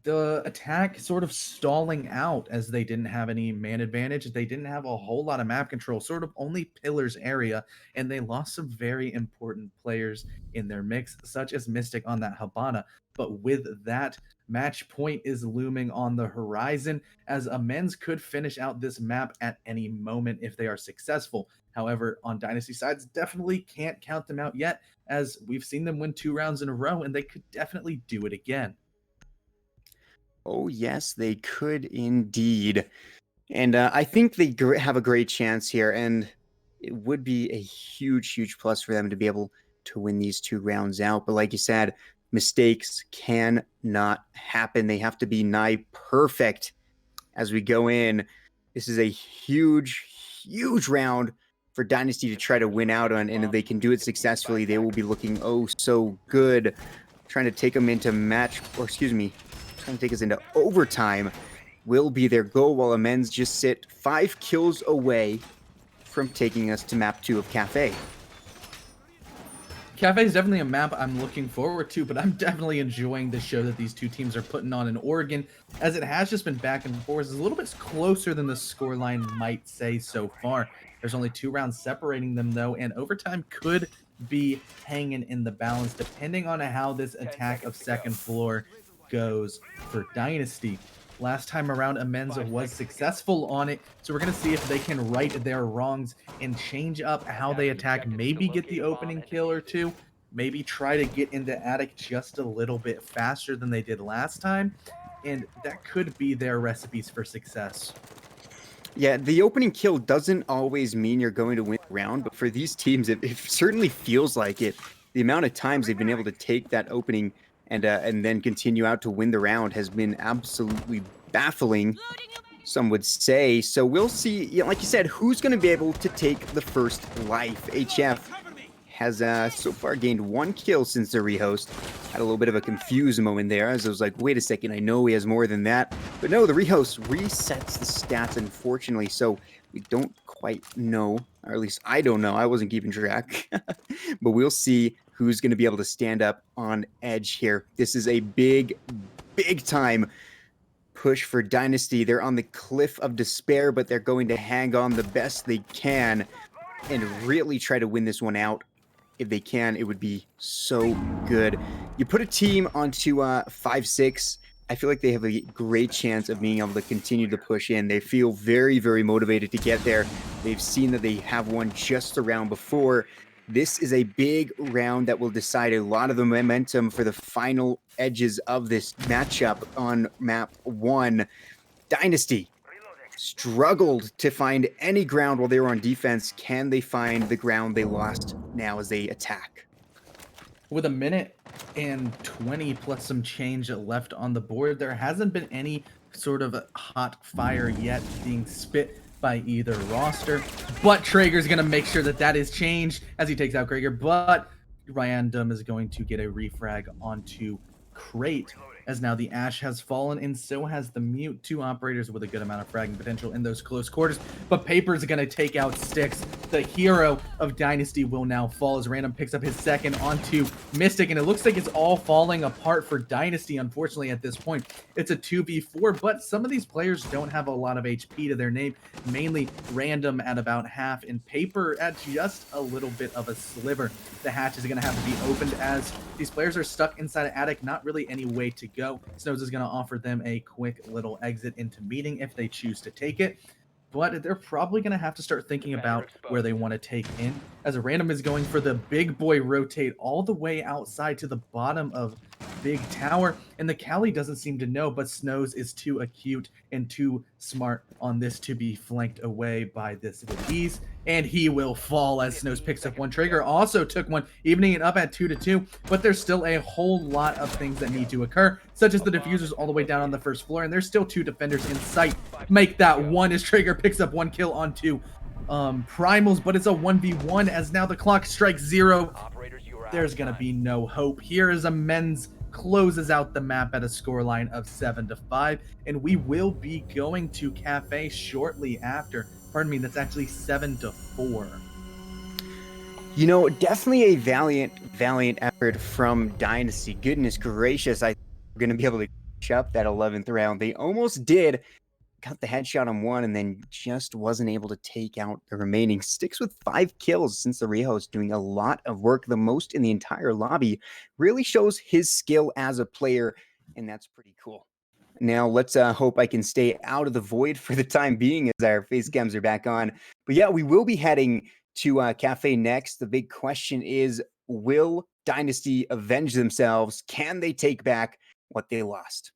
the attack sort of stalling out as they didn't have any man advantage. They didn't have a whole lot of map control, sort of only pillars area, and they lost some very important players in their mix, such as Mystic on that Habana. But with that, match point is looming on the horizon as ImmenZ could finish out this map at any moment if they are successful. However, on Dynasty sides, definitely can't count them out yet, as we've seen them win 2 rounds in a row, and they could definitely do it again. Oh, yes, they could indeed. And I think they have a great chance here, and it would be a huge, huge plus for them to be able to win these 2 rounds out. But like you said, mistakes cannot happen. They have to be nigh perfect as we go in. This is a huge, huge round for Dynasty to try to win out on, and if they can do it successfully, they will be looking oh so good. Trying to take them into match, or excuse me, trying to take us into overtime will be their goal, while ImmenZ just sit 5 kills away from taking us to map 2 of Cafe. Cafe is definitely a map I'm looking forward to, but I'm definitely enjoying the show that these 2 teams are putting on in Oregon, as it has just been back and forth. It's a little bit closer than the scoreline might say so far. There's only 2 rounds separating them though, and overtime could be hanging in the balance depending on how this attack of second floor goes for Dynasty. Last time around, ImmenZ was successful on it, so we're going to see if they can right their wrongs and change up how they attack, maybe get the opening kill or two, maybe try to get into attic just a little bit faster than they did last time, and that could be their recipes for success. Yeah, the opening kill doesn't always mean you're going to win the round, but for these teams, it certainly feels like it. The amount of times they've been able to take that opening and then continue out to win the round has been absolutely baffling, some would say. So we'll see, yeah, like you said, who's going to be able to take the first life. HF has so far gained 1 kill since the rehost. Had a little bit of a confused moment there as I was like, wait a second, I know he has more than that. But no, the rehost resets the stats, unfortunately. So we don't quite know, or at least I don't know. I wasn't keeping track. But we'll see who's going to be able to stand up on edge here. This is a big, big time push for Dynasty. They're on the cliff of despair, but they're going to hang on the best they can and really try to win this one out. If they can, it would be so good. You put a team onto 5-6, I feel like they have a great chance of being able to continue to push in. They feel very, very motivated to get there. They've seen that they have won just the round before. This is a big round that will decide a lot of the momentum for the final edges of this matchup on map 1. Dynasty struggled to find any ground while they were on defense. Can they find the ground they lost now as they attack? With a minute and 20 plus some change left on the board, there hasn't been any sort of hot fire yet being spit by either roster. But Traeger's going to make sure that that is changed as he takes out Krager. But Random is going to get a refrag onto Crate, as now the Ash has fallen and so has the Mute. 2 operators with a good amount of fragging potential in those close quarters. But Paper's going to take out Styx. The hero of Dynasty will now fall as Random picks up his second onto Mystic, and it looks like it's all falling apart for Dynasty, unfortunately, at this point. It's a 2v4, but some of these players don't have a lot of HP to their name, mainly Random at about half, and Paper at just a little bit of a sliver. The hatch is going to have to be opened as these players are stuck inside an attic, not really any way to go. Snows is going to offer them a quick little exit into meeting if they choose to take it. But they're probably going to have to start thinking about where they want to take in, as a Random is going for the big boy rotate all the way outside to the bottom of Big Tower, and the Cali doesn't seem to know, but Snows is too acute and too smart on this to be flanked away by this with ease, and he will fall as Snows picks up 1. Traeger also took 1, evening it up at 2-2, but there's still a whole lot of things that need to occur, such as the diffusers all the way down on the first floor, and there's still 2 defenders in sight. Make that 1 as Traeger picks up 1 kill onto Primals, but it's a 1v1 as now the clock strikes 0. There's going to be no hope. Here is ImmenZ closes out the map at a scoreline of 7-5, and we will be going to Cafe shortly after. Pardon me, that's actually 7-4. You know, definitely a valiant effort from Dynasty. Goodness gracious, I think we're going to be able to catch up that 11th round. They almost did. Got the headshot on 1 and then just wasn't able to take out the remaining. Sticks with 5 kills since the rehost, doing a lot of work, the most in the entire lobby. Really shows his skill as a player, and that's pretty cool. Now let's hope I can stay out of the void for the time being as our face cams are back on. But yeah, we will be heading to Cafe next. The big question is, will Dynasty avenge themselves? Can they take back what they lost?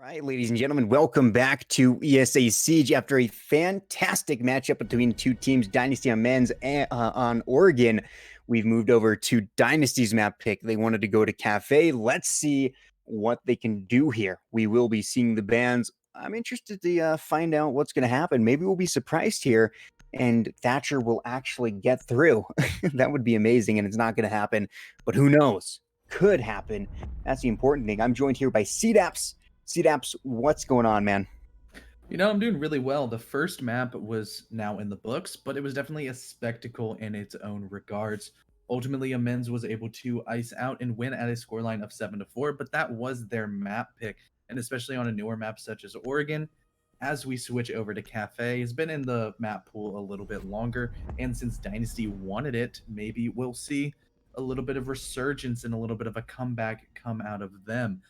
Right, ladies and gentlemen, welcome back to ESA Siege. After a fantastic matchup between two teams, Dynasty ImmenZ on Oregon, we've moved over to Dynasty's map pick. They wanted to go to Cafe. Let's see what they can do here. We will be seeing the bans. I'm interested to find out what's going to happen. Maybe we'll be surprised here and Thatcher will actually get through. That would be amazing, and it's not going to happen, but who knows? Could happen. That's the important thing. I'm joined here by CDAPS. CDAPS, what's going on, man? I'm doing really well. The first map was now in the books, but it was definitely a spectacle in its own regards. Ultimately, ImmenZ was able to ice out and win at a scoreline of 7-4, but that was their map pick. And especially on a newer map such as Oregon, as we switch over to Cafe, has been in the map pool a little bit longer. And since Dynasty wanted it, maybe we'll see a little bit of resurgence and a little bit of a comeback come out of them.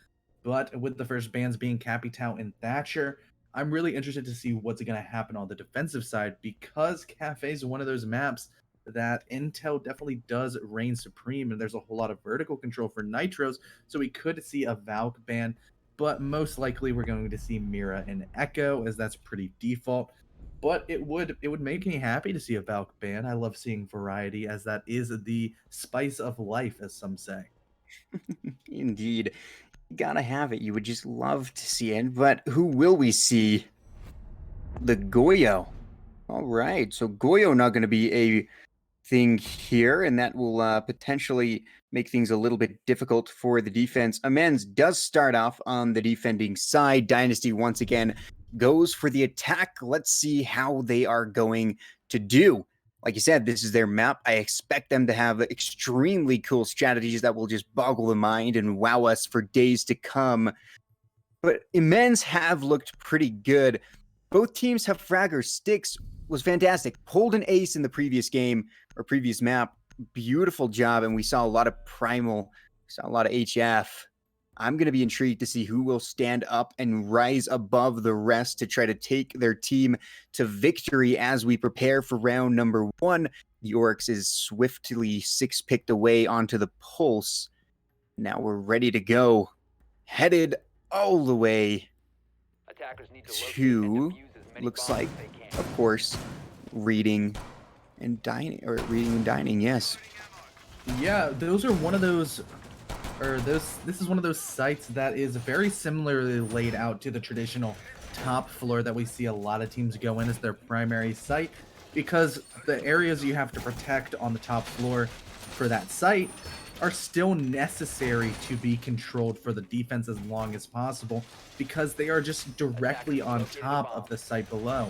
But with the first bans being Capitao and Thatcher, I'm really interested to see what's going to happen on the defensive side because Cafe is one of those maps that Intel definitely does reign supreme, and there's a whole lot of vertical control for Nitros, so we could see a Valk ban, but most likely we're going to see Mira and Echo, as that's pretty default. But it would make me happy to see a Valk ban. I love seeing variety, as that is the spice of life, as some say. Indeed. Gotta have it. You would just love to see it. But who will we see? The Goyo. All right. So Goyo not going to be a thing here, and that will potentially make things a little bit difficult for the defense. ImmenZ does start off on the defending side. Dynasty once again goes for the attack. Let's see how they are going to do. Like you said, this is their map. I expect them to have extremely cool strategies that will just boggle the mind and wow us for days to come. But ImmenZ have looked pretty good. Both teams have fraggers. Sticks was fantastic. Pulled an ace in the previous game or previous map. Beautiful job. And we saw a lot of primal, saw a lot of HF. I'm going to be intrigued to see who will stand up and rise above the rest to try to take their team to victory as we prepare for round number 1. The Oryx is swiftly 6-picked away onto the Pulse. Now we're ready to go. Headed all the way to, looks like, of course, reading and dining, yes. Yeah, those are one of those this is one of those sites that is very similarly laid out to the traditional top floor that we see a lot of teams go in as their primary site, because the areas you have to protect on the top floor for that site are still necessary to be controlled for the defense as long as possible, because they are just directly on top of the site below.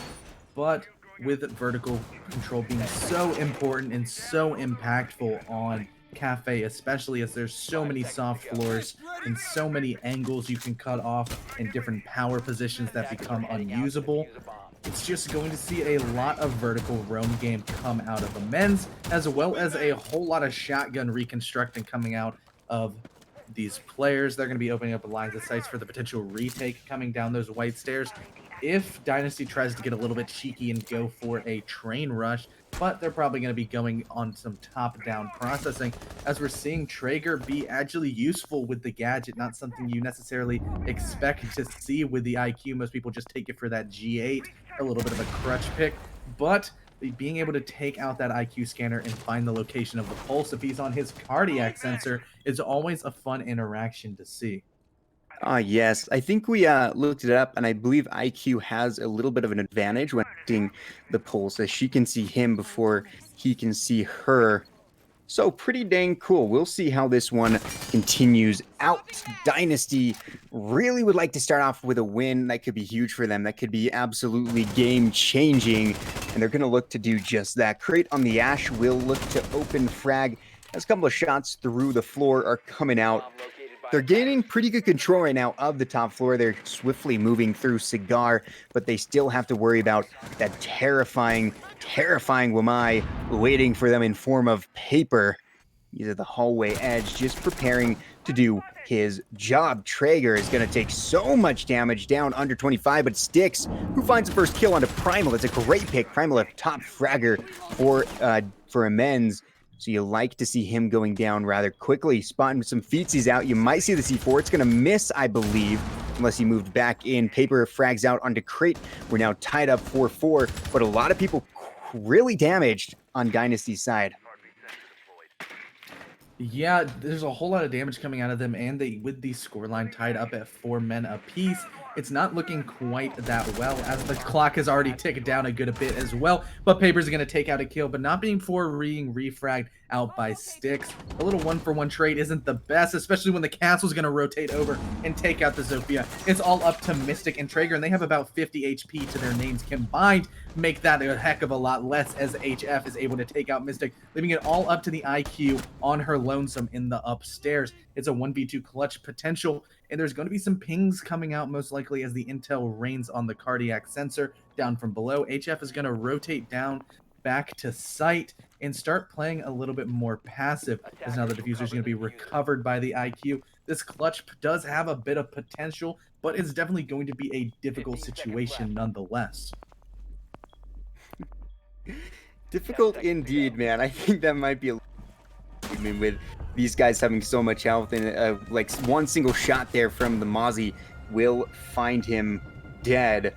But with vertical control being so important and so impactful on Cafe, especially as there's so many soft floors and so many angles you can cut off and different power positions that become unusable, it's just going to see a lot of vertical roam game come out of ImmenZ, as well as a whole lot of shotgun reconstructing coming out of these players. They're going to be opening up lines of sights for the potential retake coming down those white stairs if Dynasty tries to get a little bit cheeky and go for a train rush, but they're probably going to be going on some top-down processing, as we're seeing Traeger be actually useful with the gadget, not something you necessarily expect to see with the IQ. Most people just take it for that G8, a little bit of a crutch pick, but being able to take out that IQ scanner and find the location of the pulse if he's on his cardiac sensor is always a fun interaction to see. Yes, I think we looked it up, and I believe IQ has a little bit of an advantage when seeing the pulse, as she can see him before he can see her. So pretty dang cool. We'll see how this one continues out. Dynasty really would like to start off with a win. That could be huge for them. That could be absolutely game-changing, and they're going to look to do just that. Crate on the Ash will look to open frag, as a couple of shots through the floor are coming out. They're gaining pretty good control right now of the top floor. They're swiftly moving through Cigar, but they still have to worry about that terrifying Wamai waiting for them in form of paper. He's at the hallway edge, just preparing to do his job. Traeger is going to take so much damage, down under 25, but Sticks, who finds the first kill onto Primal. It's a great pick. Primal, a top fragger for ImmenZ. So you like to see him going down rather quickly. Spotting some feetsies out. You might see the C4. It's going to miss, I believe. unless he moved back in. Paper frags out onto Crate. We're now tied up 4-4, but a lot of people really damaged on Dynasty's side. Yeah, there's a whole lot of damage coming out of them, and they with the scoreline tied up at 4 men apiece, it's not looking quite that well, as the clock has already ticked down a good bit as well. But Paper's going to take out a kill, but not being being refragged out by Sticks. A little 1-for-1 trade isn't the best, especially when the castle's going to rotate over and take out the Zofia. It's all up to Mystic and Traeger, and they have about 50 HP to their names combined. Make that a heck of a lot less, as HF is able to take out Mystic, leaving it all up to the IQ on her lonesome in the upstairs. It's a 1v2 clutch potential, and there's going to be some pings coming out most likely as the intel rains on the cardiac sensor down from below. HF is going to rotate down back to site and start playing a little bit more passive, as now the diffuser is going to be recovered by the IQ. This clutch does have a bit of potential, but it's definitely going to be a difficult situation nonetheless. Difficult indeed, man. I think that might be a with these guys having so much health, and like one single shot there from the Mozzie will find him dead.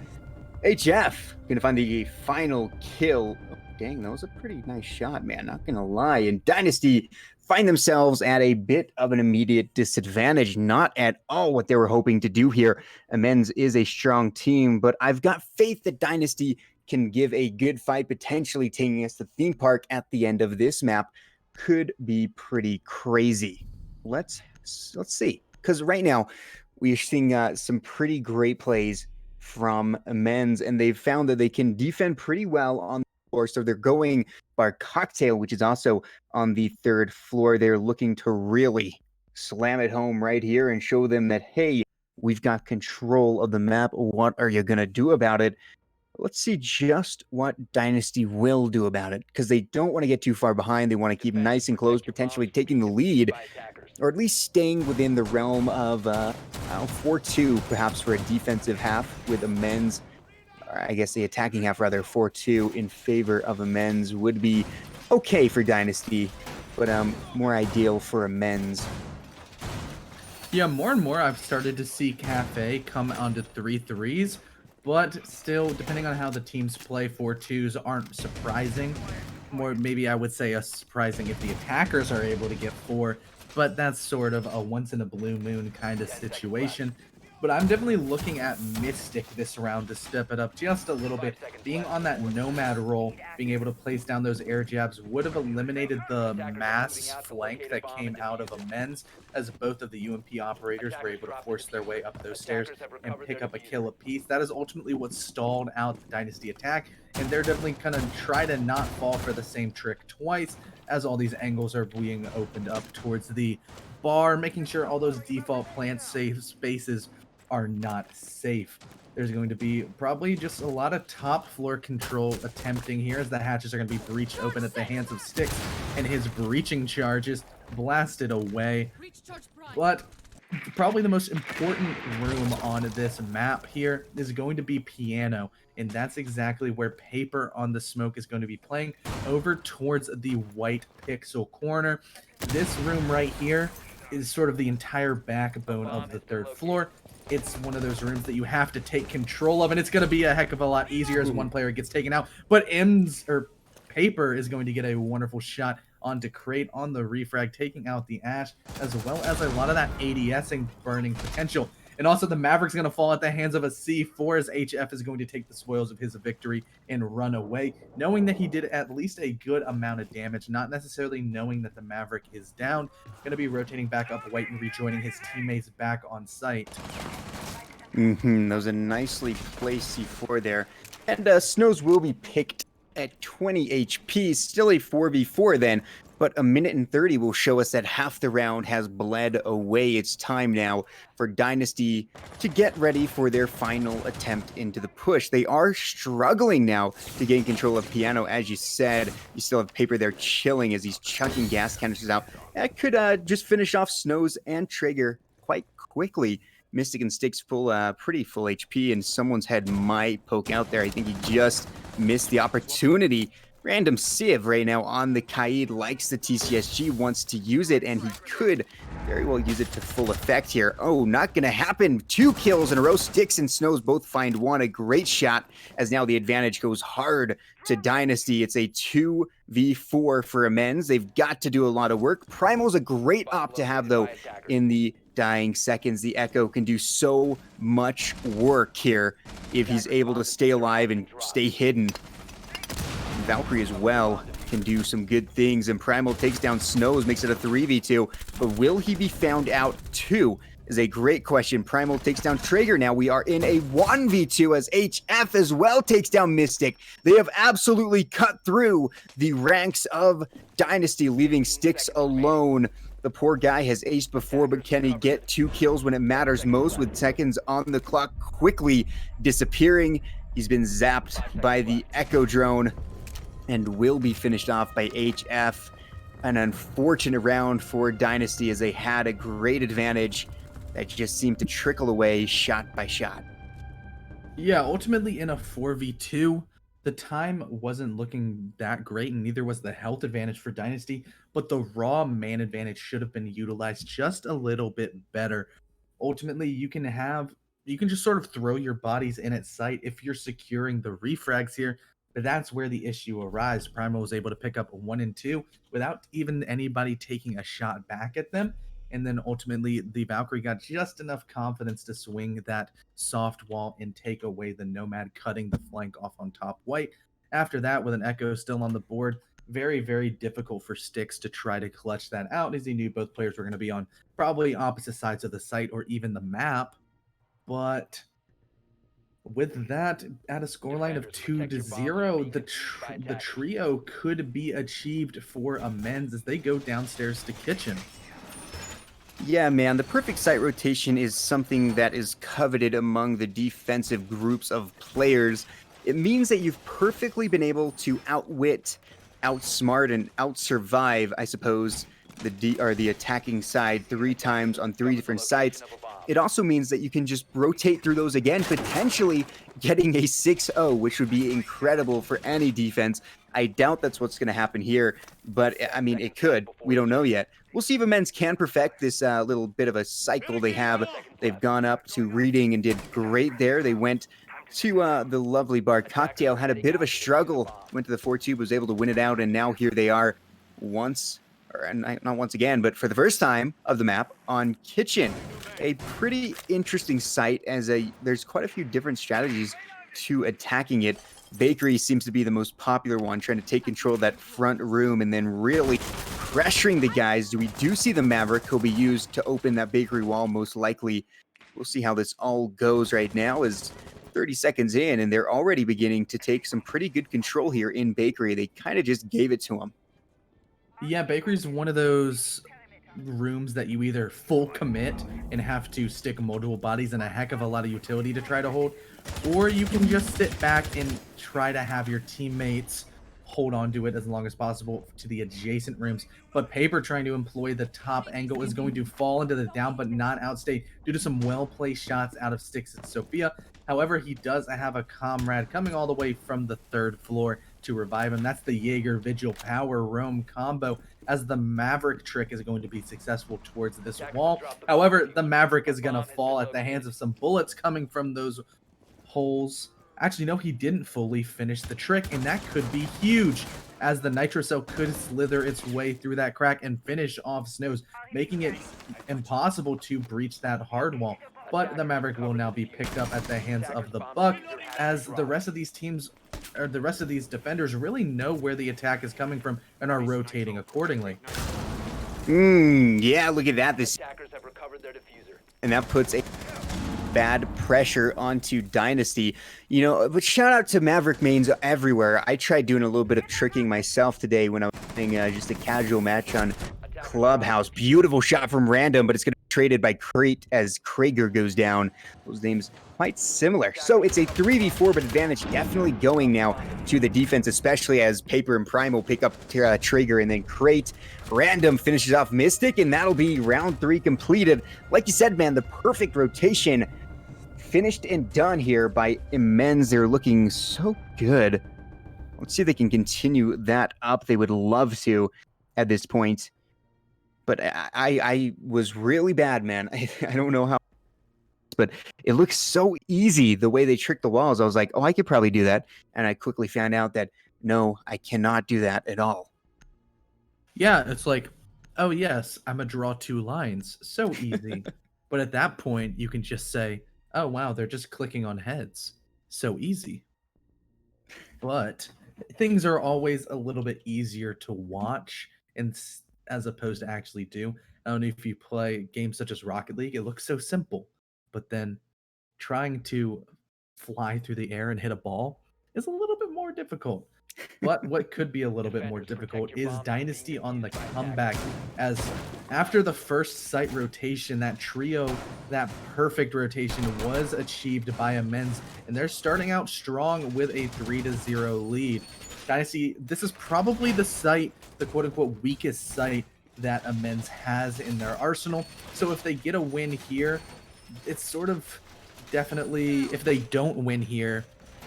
HF gonna find the final kill. Oh, dang, that was a pretty nice shot, man. Not gonna lie. And Dynasty find themselves at a bit of an immediate disadvantage. Not at all what they were hoping to do here. ImmenZ is a strong team, but I've got faith that Dynasty can give a good fight, potentially taking us to theme park at the end of this map. Could be pretty crazy. Let's see, because right now we are seeing some pretty great plays from ImmenZ, and they've found that they can defend pretty well on the floor. So they're going by Cocktail, which is also on the 3rd floor. They're looking to really slam it home right here and show them that, hey, we've got control of the map. What are you gonna do about it? Let's see just what Dynasty will do about it, because they don't want to get too far behind. They want to keep nice and close, potentially taking the lead, or at least staying within the realm of 4-2, perhaps for a defensive half with ImmenZ. I guess the attacking half, rather, 4-2 in favor of ImmenZ would be okay for Dynasty, but more ideal for ImmenZ. Yeah, more and more I've started to see Cafe come onto 3-3s. But still, depending on how the teams play, 4-2s aren't surprising. More, maybe I would say surprising if the attackers are able to get 4, but that's sort of a once-in-a-blue-moon kind of situation. But I'm definitely looking at Mystic this round to step it up just a little bit. Being on that Nomad role, being able to place down those air jabs would have eliminated the mass flank that came out of ImmenZ, as both of the UMP operators were able to force their way up those stairs and pick up a kill apiece. That is ultimately what stalled out the Dynasty attack, and they're definitely going to try to not fall for the same trick twice, as all these angles are being opened up towards the bar, making sure all those default plant safe spaces are not safe. There's going to be probably just a lot of top floor control attempting here, as the hatches are going to be breached open at the hands of Sticks, and his breaching charges blasted away. But probably the most important room on this map here is going to be Piano, and that's exactly where Paper on the Smoke is going to be playing, over towards the white pixel corner. This room right here is sort of the entire backbone of the 3rd floor. It's one of those rooms that you have to take control of, and it's going to be a heck of a lot easier as one player gets taken out. But Paper is going to get a wonderful shot onto Crate on the refrag, taking out the Ash, as well as a lot of that ADSing burning potential. And also the Maverick's going to fall at the hands of a C4, as HF is going to take the spoils of his victory and run away, knowing that he did at least a good amount of damage, not necessarily knowing that the Maverick is down. Going to be rotating back up white and rejoining his teammates back on site. That was a nicely placed C4 there. And Snows will be picked at 20 HP, still a 4v4 then, but 1:30 will show us that half the round has bled away. It's time now for Dynasty to get ready for their final attempt into the push. They are struggling now to gain control of Piano, as you said. You still have Paper there chilling as he's chucking gas canisters out. That could just finish off Snows and Traeger quite quickly. Mystic and Sticks pretty full HP, and someone's head might poke out there. I think he just missed the opportunity Random Civ right now on the Kaid likes the TCSG, wants to use it, and he could very well use it to full effect here. Oh, not going to happen. 2 kills in a row. Sticks and Snows both find one. A great shot, as now the advantage goes hard to Dynasty. It's a 2v4 for ImmenZ. They've got to do a lot of work. Primal's a great op to have, though, in the dying seconds. The Echo can do so much work here if he's able to stay alive and stay hidden. Valkyrie as well can do some good things, and Primal takes down Snows, makes it a 3v2, but will he be found out too is a great question. Primal takes down Traeger. Now we are in a 1v2 as HF as well takes down Mystic. They have absolutely cut through the ranks of Dynasty, leaving Sticks alone. The poor guy has aced before, but can he get 2 kills when it matters most, with seconds on the clock quickly disappearing? He's been zapped by the Echo drone and will be finished off by HF. An unfortunate round for Dynasty, as they had a great advantage that just seemed to trickle away shot by shot. Yeah, ultimately in a 4v2, the time wasn't looking that great, and neither was the health advantage for Dynasty, but the raw man advantage should have been utilized just a little bit better. Ultimately, you can just sort of throw your bodies in at sight if you're securing the refrags here. But that's where the issue arises. Primal was able to pick up 1 and 2 without even anybody taking a shot back at them. And then ultimately, the Valkyrie got just enough confidence to swing that soft wall and take away the Nomad, cutting the flank off on top white. After that, with an Echo still on the board, very, very difficult for Sticks to try to clutch that out, as he knew both players were going to be on probably opposite sides of the site or even the map. But with that, at a scoreline of 2-0, the trio could be achieved for ImmenZ as they go downstairs to kitchen. Yeah, man, the perfect site rotation is something that is coveted among the defensive groups of players. It means that you've perfectly been able to outwit, outsmart, and outsurvive, I suppose, the attacking side 3 times on 3 different sites. It also means that you can just rotate through those again, potentially getting a 6-0, which would be incredible for any defense. I doubt that's what's going to happen here, but I mean, it could. We don't know yet. We'll see if ImmenZ can perfect this little bit of a cycle they have. They've gone up to Reading and did great there. They went to the lovely bar Cocktail, had a bit of a struggle, went to the 4-2, was able to win it out, and now here they are not once again, but for the first time of the map on Kitchen. A pretty interesting site, as there's quite a few different strategies to attacking it. Bakery seems to be the most popular one, trying to take control of that front room and then really pressuring the guys. We do see the Maverick. He'll be used to open that bakery wall, most likely. We'll see how this all goes right now, as 30 seconds in, and they're already beginning to take some pretty good control here in Bakery. They kind of just gave it to them. Yeah, Bakery's one of those rooms that you either full commit and have to stick multiple bodies and a heck of a lot of utility to try to hold, or you can just sit back and try to have your teammates hold on to it as long as possible to the adjacent rooms. But Paper, trying to employ the top angle, is going to fall into the down but not outstay due to some well-placed shots out of Sticks and Sophia. However, he does have a comrade coming all the way from the 3rd floor to revive him. That's the Jaeger Vigil Power Roam combo, as the Maverick trick is going to be successful towards this wall. However, the Maverick is going to fall at the hands of some bullets coming from those holes. Actually, no, he didn't fully finish the trick, and that could be huge, as the Nitro Cell could slither its way through that crack and finish off Snows, making it impossible to breach that hard wall. But the Maverick will now be picked up at the hands of the Buck, as the rest of these teams, or the rest of these defenders, really know where the attack is coming from and are rotating accordingly. Yeah, look at that. And that puts a bad pressure onto Dynasty. You know, but shout out to Maverick mains everywhere. I tried doing a little bit of tricking myself today when I was playing just a casual match on Clubhouse. Beautiful shot from Random, but it's going to be traded by Crate as Krager goes down. Those names quite similar. So it's a 3v4, but advantage definitely going now to the defense, especially as Paper and Primal pick up Traeger, and then Crate. Random finishes off Mystic, and that'll be round 3 completed. Like you said, man, the perfect rotation finished and done here by ImmenZ. They're looking so good. Let's see if they can continue that up. They would love to at this point. But I was really bad, man. I don't know how, but it looks so easy the way they trick the walls. I was like, oh, I could probably do that. And I quickly found out that no, I cannot do that at all. Yeah, it's like, oh yes, I'm a draw 2 lines. So easy. But at that point, you can just say, oh wow, they're just clicking on heads. So easy. But things are always a little bit easier to watch and as opposed to actually do. I don't know if you play games such as Rocket League, it looks so simple, but then trying to fly through the air and hit a ball is a little bit more difficult. But what could be a little bit more difficult is Dynasty on the comeback, as after the first site rotation, that trio, that perfect rotation was achieved by ImmenZ, and they're starting out strong with a 3-0 lead. Dynasty, this is probably the site, the quote-unquote weakest site that ImmenZ has in their arsenal. So if they get a win here, it's sort of definitely, if they don't win here,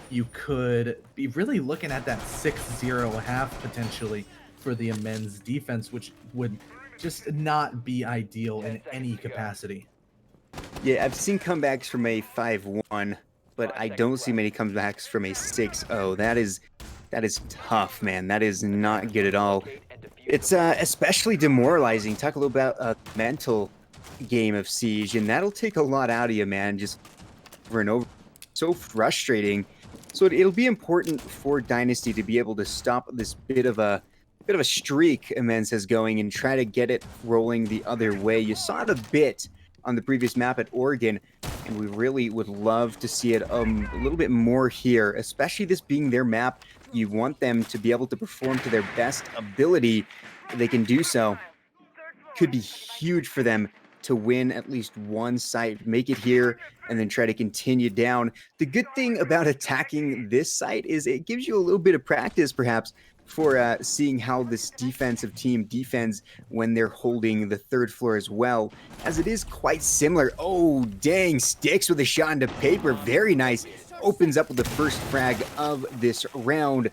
you could be really looking at that 6-0 half potentially for the ImmenZ defense, which would just not be ideal in any capacity. Yeah, I've seen comebacks from a 5-1, but I don't see many comebacks from a 6-0. That is tough, man. That is not good at all. It's especially demoralizing. Talk a little about a mental game of Siege, and that'll take a lot out of you, man. Just over and over. So frustrating. So it'll be important for Dynasty to be able to stop this bit of a streak ImmenZ has going and try to get it rolling the other way. You saw it a bit on the previous map at Oregon, and we really would love to see it a little bit more here, especially this being their map. You want them to be able to perform to their best ability. They can do so. Could be huge for them to win at least one site, make it here, and then try to continue down. The good thing about attacking this site is it gives you a little bit of practice, perhaps, for seeing how this defensive team defends when they're holding the third floor as well, as it is quite similar. Oh, dang, Sticks with a shot into paper. Very nice. Opens up with the first frag of this round,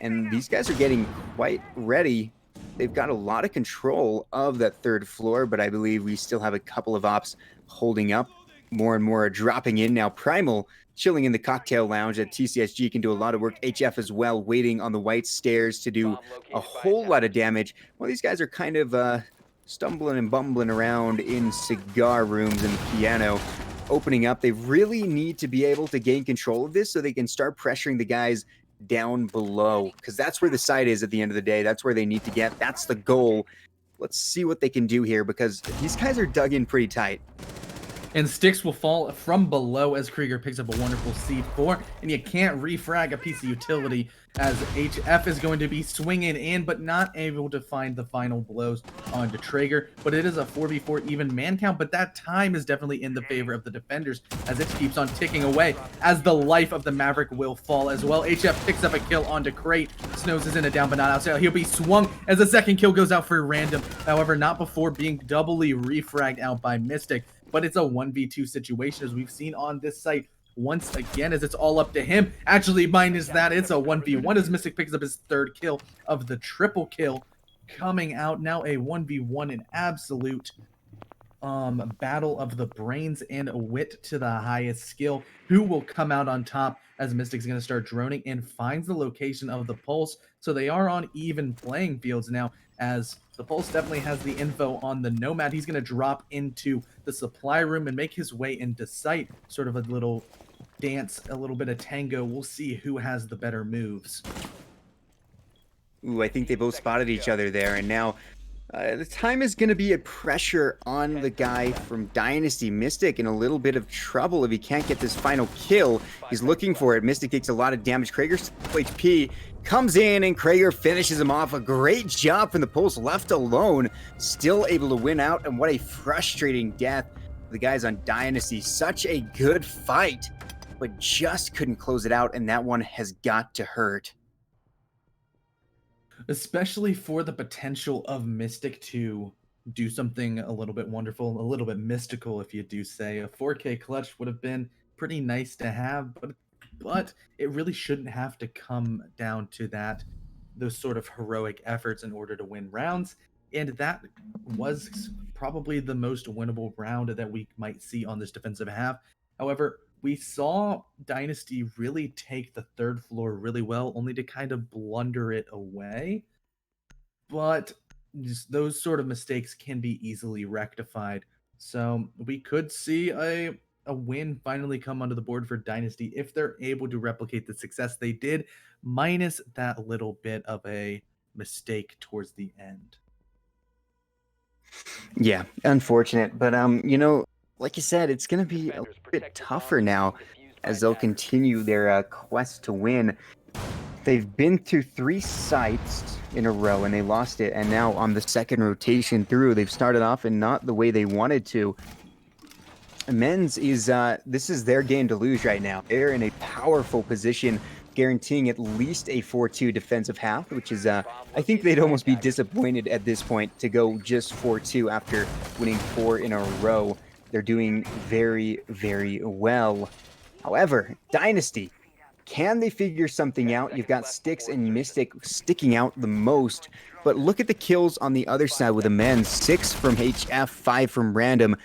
and these guys are getting quite ready. They've got a lot of control of that third floor, but I believe we still have a couple of ops holding up. More and more are dropping in now. Primal chilling in the cocktail lounge at TCSG can do a lot of work. HF as well, waiting on the white stairs to do a whole lot of damage. Well, these guys are kind of stumbling and bumbling around in cigar rooms and the piano. Opening up, they really need to be able to gain control of this so they can start pressuring the guys down below, because that's where the site is at the end of the day. That's where they need to get. That's the goal. Let's see what they can do here, because these guys are dug in pretty tight. And Sticks will fall from below as Krieger picks up a wonderful C4, and you can't refrag a piece of utility as HF is going to be swinging in, but not able to find the final blows onto Traeger. But it is a 4v4 even man count, but that time is definitely in the favor of the defenders as it keeps on ticking away as the life of the Maverick will fall as well. HF picks up a kill onto Crate. Snows is in a down, but not outside. He'll be swung as the second kill goes out for random. However, not before being doubly refragged out by Mystic. But it's a 1v2 situation, as we've seen on this site once again, as it's all up to him. Actually, minus that, it's a 1v1 as Mystic picks up his third kill of the triple kill. Coming out now a 1v1, an absolute battle of the brains and wit to the highest skill. Who will come out on top as Mystic's going to start droning and finds the location of the Pulse. So they are on even playing fields now, as the Pulse definitely has the info on the Nomad. He's going to drop into the supply room and make his way into sight. Sort of a little dance, a little bit of tango. We'll see who has the better moves. Ooh, I think they both spotted each other there, and now the time is going to be a pressure on the guy from Dynasty. Mystic in a little bit of trouble if he can't get this final kill. He's looking for it. Mystic takes a lot of damage. Krager's HP comes in, and Krager finishes him off. A great job from the Pulse, left alone, still able to win out, and what a frustrating death. The guys on Dynasty, such a good fight, but just couldn't close it out, and that one has got to hurt. Especially for the potential of Mystic to do something a little bit wonderful, a little bit mystical, if you do say. A 4K clutch would have been pretty nice to have, but but it really shouldn't have to come down to those sort of heroic efforts in order to win rounds. And that was probably the most winnable round that we might see on this defensive half. However, we saw Dynasty really take the third floor really well, only to kind of blunder it away. But just those sort of mistakes can be easily rectified. So we could see a win finally come onto the board for Dynasty if they're able to replicate the success they did, minus that little bit of a mistake towards the end. Yeah, unfortunate, but like you said, it's going to be a little bit tougher now as they'll continue their quest to win. They've been through 3 sites in a row and they lost it, and now on the second rotation through, they've started off and not the way they wanted to. ImmenZ is this is their game to lose right now. They're in a powerful position, guaranteeing at least a 4-2 defensive half, which is I think they'd almost be disappointed at this point to go just 4-2 after winning 4 in a row. They're doing very, very well. However, Dynasty, can they figure something out? You've got Styx and Mystic sticking out the most, but look at the kills on the other side with ImmenZ. 6 from HF, 5 from Random,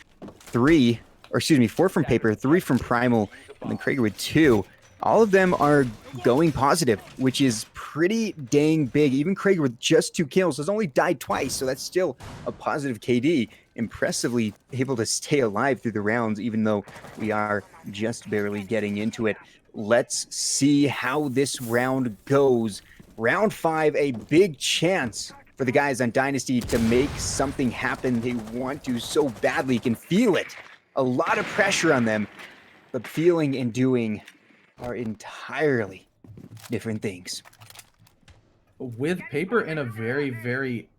4 from Paper, 3 from Primal, and then Krager with 2. All of them are going positive, which is pretty dang big. Even Krager with just 2 kills has only died twice, so that's still a positive KD. Impressively able to stay alive through the rounds, even though we are just barely getting into it. Let's see how this round goes. Round 5, a big chance for the guys on Dynasty to make something happen. They want to so badly, you can feel it. A lot of pressure on them, but feeling and doing are entirely different things. With Paper in a very, very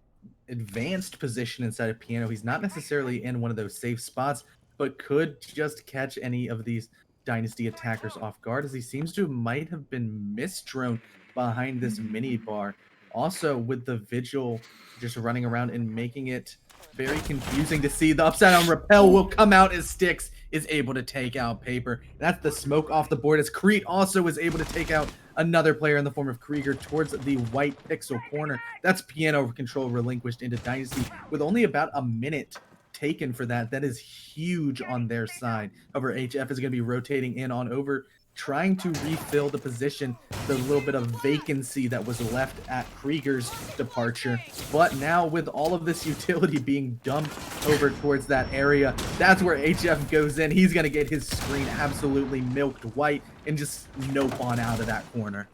advanced position inside of Piano, he's not necessarily in one of those safe spots, but could just catch any of these Dynasty attackers off guard, as he seems to might have been misdrone behind this mini bar. Also, with the Vigil just running around and making it very confusing to see, the upside down repel will come out as Styx is able to take out Paper. That's the smoke off the board, as Crete also is able to take out another player in the form of Krieger towards the white pixel corner. That's piano control relinquished into Dynasty with only about a minute taken for that. That is huge on their side. However, HF is going to be rotating in on over, trying to refill the position, the little bit of vacancy that was left at Krieger's departure. But now with all of this utility being dumped over towards that area, that's where HF goes in. He's going to get his screen absolutely milked white and just nope on out of that corner.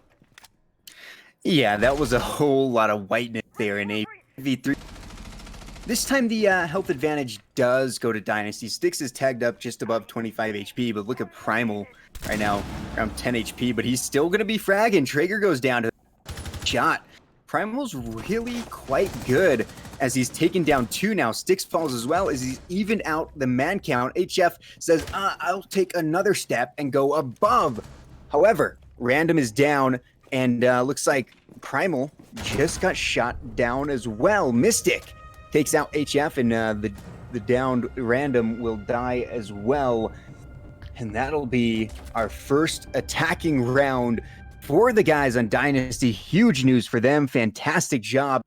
Yeah, that was a whole lot of whiteness there in a v3. This time the health advantage does go to Dynasty. Styx is tagged up just above 25 HP, but look at Primal right now, around 10 HP, but he's still going to be fragging. Traeger goes down to shot. Primal's really quite good as he's taken down 2 now. Styx falls as well as he's evened out the man count. HF says, I'll take another step and go above. However, Random is down, and looks like Primal just got shot down as well. Mystic takes out HF, and the downed Random will die as well. And that'll be our first attacking round for the guys on Dynasty. Huge news for them. Fantastic job.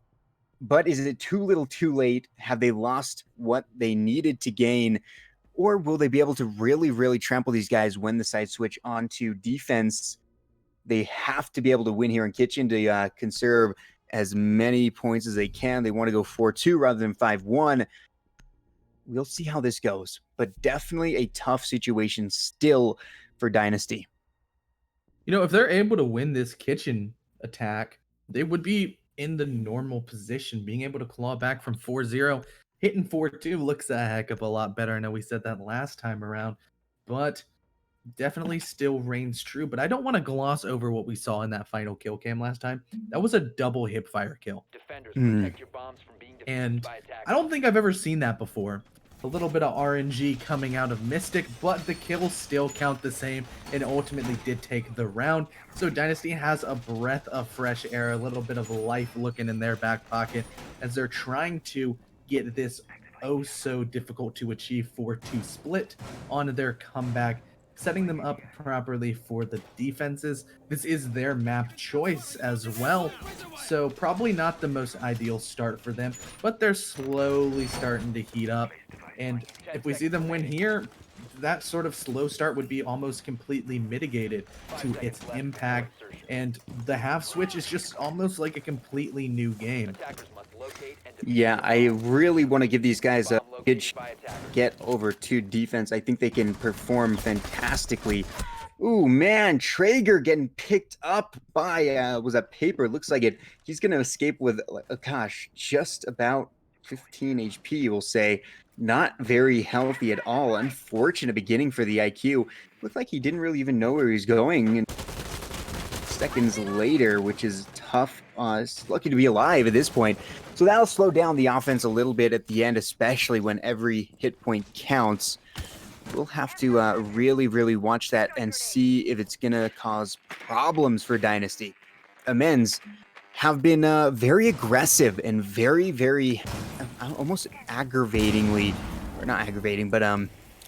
But is it too little too late? Have they lost what they needed to gain? Or will they be able to really, really trample these guys when the side switch onto defense? They have to be able to win here in Kitchen to conserve as many points as they can. They want to go 4-2 rather than 5-1. We'll see how this goes, but definitely a tough situation still for Dynasty. You know, if they're able to win this Kitchen attack, they would be in the normal position, being able to claw back from 4-0. Hitting 4-2 looks a heck of a lot better. I know we said that last time around, but definitely still reigns true. But I don't want to gloss over what we saw in that final kill cam last time. That was a double hip fire kill. And I don't think I've ever seen that before. A little bit of RNG coming out of Mystic, but the kills still count the same and ultimately did take the round. So Dynasty has a breath of fresh air, a little bit of life looking in their back pocket as they're trying to get this oh so difficult to achieve 4-2 split on their comeback. setting them up properly for the defenses. This is their map choice as well, so probably not the most ideal start for them, but they're slowly starting to heat up. And if we see them win here, that sort of slow start would be almost completely mitigated to its impact. And the half switch is just almost like a completely new game. Yeah, I really want to give these guys a good get over to defense. I think they can perform fantastically. Ooh, man, Traeger getting picked up by, was that Paper? Looks like it. He's going to escape with, gosh, just about 15 HP, we'll say. Not very healthy at all. Unfortunate beginning for the IQ. Looked like he didn't really even know where he was going. And seconds later, which is tough. Lucky to be alive at this point. So that'll slow down the offense a little bit at the end, especially when every hit point counts. We'll have to really, really watch that and see if it's going to cause problems for Dynasty. ImmenZ have been very aggressive and very, very, almost aggravatingly, or not aggravating, but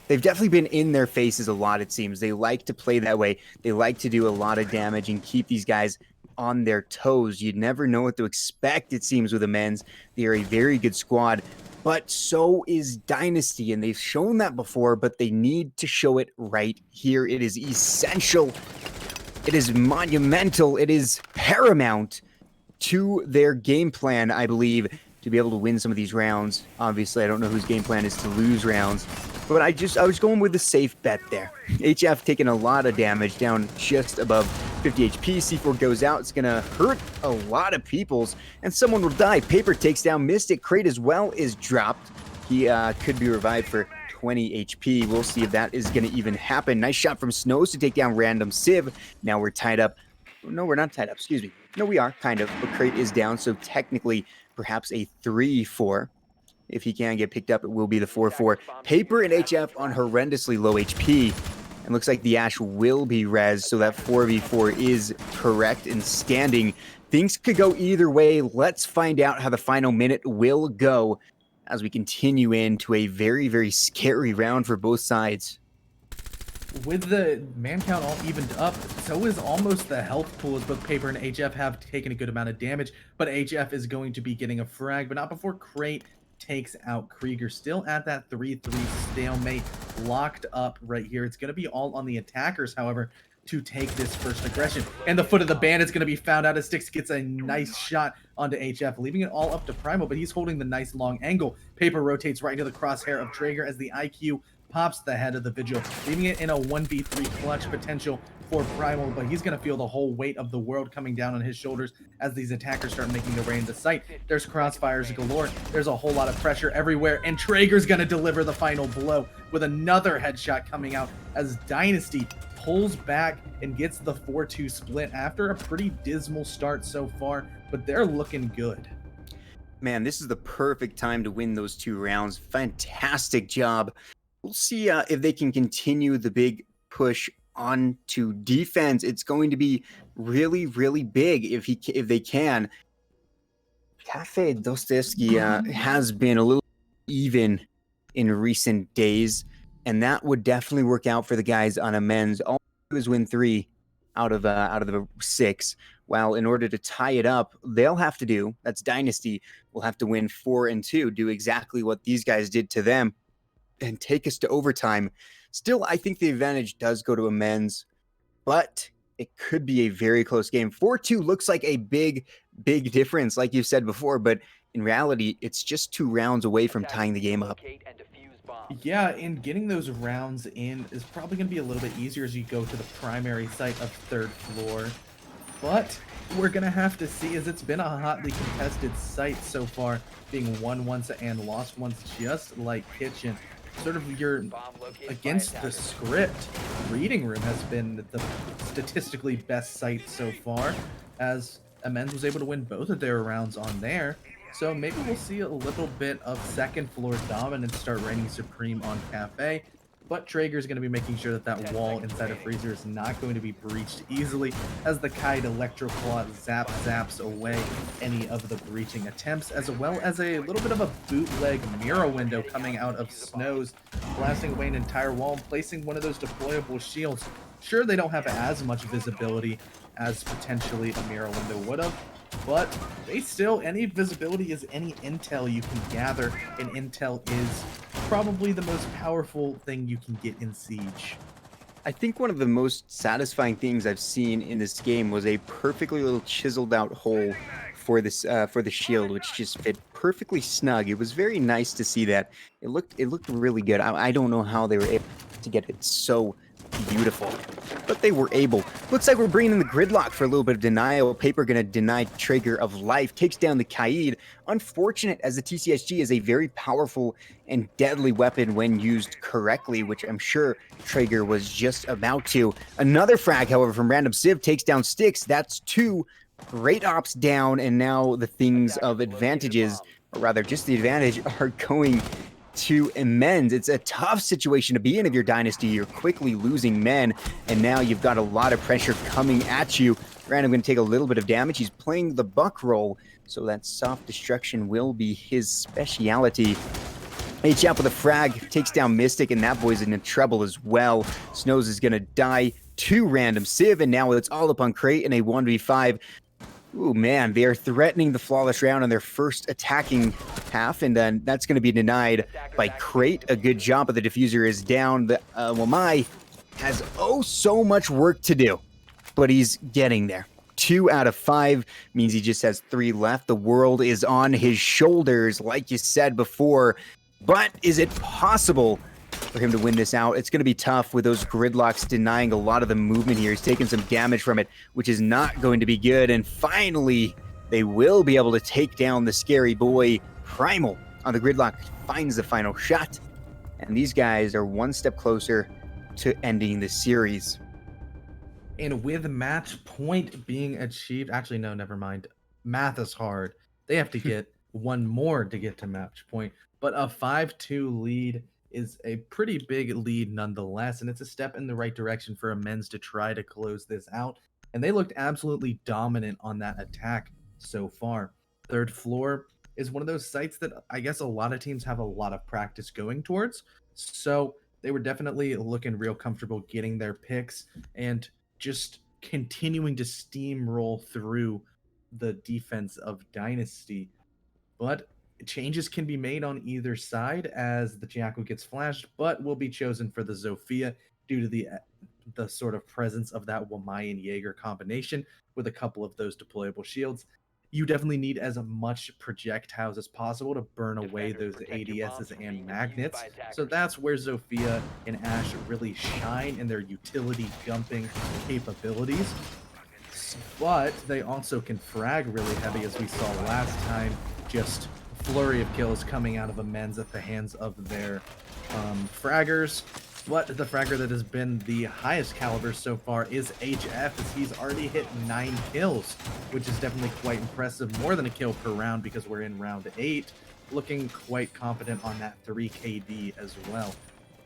they've definitely been in their faces a lot, it seems. They like to play that way. They like to do a lot of damage and keep these guys on their toes. You'd never know what to expect, it seems, with ImmenZ. They are a very good squad, but so is Dynasty, and they've shown that before, but they need to show it right here. It is essential. It is monumental. It is paramount to their game plan, I believe, to be able to win some of these rounds. Obviously, I don't know whose game plan is to lose rounds, but I was going with a safe bet there. HF taking a lot of damage, down just above 50 HP. C4 goes out. It's going to hurt a lot of peoples, and someone will die. Paper takes down Mystic. Crate as well is dropped. He could be revived for 20 HP. We'll see if that is going to even happen. Nice shot from Snows to take down Random Civ. Now we're tied up. No, we're not tied up. Excuse me. No, we are, kind of. But Crate is down, so technically perhaps a 3-4. If he can get picked up, it will be the 4-4. Paper and HF on horrendously low HP. And looks like the Ash will be res, so that 4v4 is correct and standing. Things could go either way. Let's find out how the final minute will go as we continue into a very, very scary round for both sides. With the man count all evened up, so is almost the health pool, as both Paper and HF have taken a good amount of damage, but HF is going to be getting a frag, but not before Crate takes out Krieger. Still at that 3-3 stalemate, locked up right here. It's going to be all on the attackers, however, to take this first aggression. And the foot of the bandit's going to be found out as Styx gets a nice shot onto HF, leaving it all up to Primal, but he's holding the nice long angle. Paper rotates right into the crosshair of Traeger as the IQ pops the head of the Vigil, leaving it in a 1v3 clutch potential for Primal, but he's going to feel the whole weight of the world coming down on his shoulders as these attackers start making their way into sight. There's crossfires galore. There's a whole lot of pressure everywhere, and Traeger's going to deliver the final blow with another headshot coming out as Dynasty pulls back and gets the 4-2 split after a pretty dismal start so far, but they're looking good. Man, this is the perfect time to win those 2 rounds. Fantastic job. We'll see if they can continue the big push onto defense. It's going to be really, really big if they can. Cafe Dostoevsky has been a little even in recent days, and that would definitely work out for the guys on ImmenZ. All they do is win 3 out of the 6. While in order to tie it up, they'll have to do, that's Dynasty, will have to win 4 and 2, do exactly what these guys did to them, and take us to overtime. Still, I think the advantage does go to ImmenZ, but it could be a very close game. 4-2 looks like a big, big difference, like you've said before, but in reality, it's just 2 rounds away from tying the game up. Yeah, and getting those rounds in is probably going to be a little bit easier as you go to the primary site of 3rd floor. But we're going to have to see, as it's been a hotly contested site so far, being won once and lost once, just like Kitchen. Sort of your against the script reading room has been the statistically best site so far, as ImmenZ was able to win both of their rounds on there. So maybe we'll see a little bit of 2nd floor dominance start reigning supreme on Cafe. But Traeger's going to be making sure that that wall inside of Freezer is not going to be breached easily, as the Kite Electroclaw zaps away any of the breaching attempts, as well as a little bit of a bootleg mirror window coming out of Snows blasting away an entire wall and placing one of those deployable shields. Sure, they don't have as much visibility as potentially a mirror window would have, but they still, any visibility is any intel you can gather, and intel is probably the most powerful thing you can get in Siege. I think one of the most satisfying things I've seen in this game was a perfectly little chiseled out hole for the shield, which just fit perfectly snug. It was very nice to see that. It looked really good. I don't know how they were able to get it so beautiful, but they were able. Looks like we're bringing in the gridlock for a little bit of denial. Paper gonna deny Traeger of life, takes down the Kaid. Unfortunate, as the TCSG is a very powerful and deadly weapon when used correctly, which I'm sure Traeger was just about to. Another frag, however, from Random Civ takes down Styx. That's two great ops down, and now the things of advantages, or rather just the advantage, are going to ImmenZ. It's a tough situation to be in if you're Dynasty. You're quickly losing men, and now you've got a lot of pressure coming at you. Random going to take a little bit of damage. He's playing the buck roll, so that soft destruction will be his speciality. HF with a frag, takes down Mystic, and that boy's in trouble as well. Snows is going to die to Random Civ, and now it's all up on Crate in a 1v5. Ooh, man, they are threatening the flawless round on their first attacking half, and then that's going to be denied by Crate. A good job, but the diffuser is down. The Wamai has so much work to do, but he's getting there. 2 out of 5 means he just has 3 left. The world is on his shoulders, like you said before. But is it possible for him to win this out? It's going to be tough with those gridlocks denying a lot of the movement here. He's taking some damage from it, which is not going to be good. And finally, they will be able to take down the scary boy. Primal on the gridlock finds the final shot. And these guys are one step closer to ending the series. And with match point being achieved, actually, no, never mind. Math is hard. They have to get one more to get to match point. But a 5-2 lead is a pretty big lead nonetheless, and it's a step in the right direction for ImmenZ to try to close this out. And they looked absolutely dominant on that attack so far. Third floor is one of those sites that I guess a lot of teams have a lot of practice going towards. So they were definitely looking real comfortable getting their picks and just continuing to steamroll through the defense of Dynasty. But changes can be made on either side as the Jackal gets flashed, but will be chosen for the Zofia due to the sort of presence of that Wamai and Jaeger combination with a couple of those deployable shields. You definitely need as much projectiles as possible to burn away those ADSs and magnets. So that's where Zofia and Ash really shine in their utility jumping capabilities. But they also can frag really heavy, as we saw last time. Just flurry of kills coming out of ImmenZ at the hands of their fraggers. But the fragger that has been the highest caliber so far is HF, as he's already hit 9 kills, which is definitely quite impressive. More than a kill per round because we're in round 8. Looking quite confident on that 3 KD as well.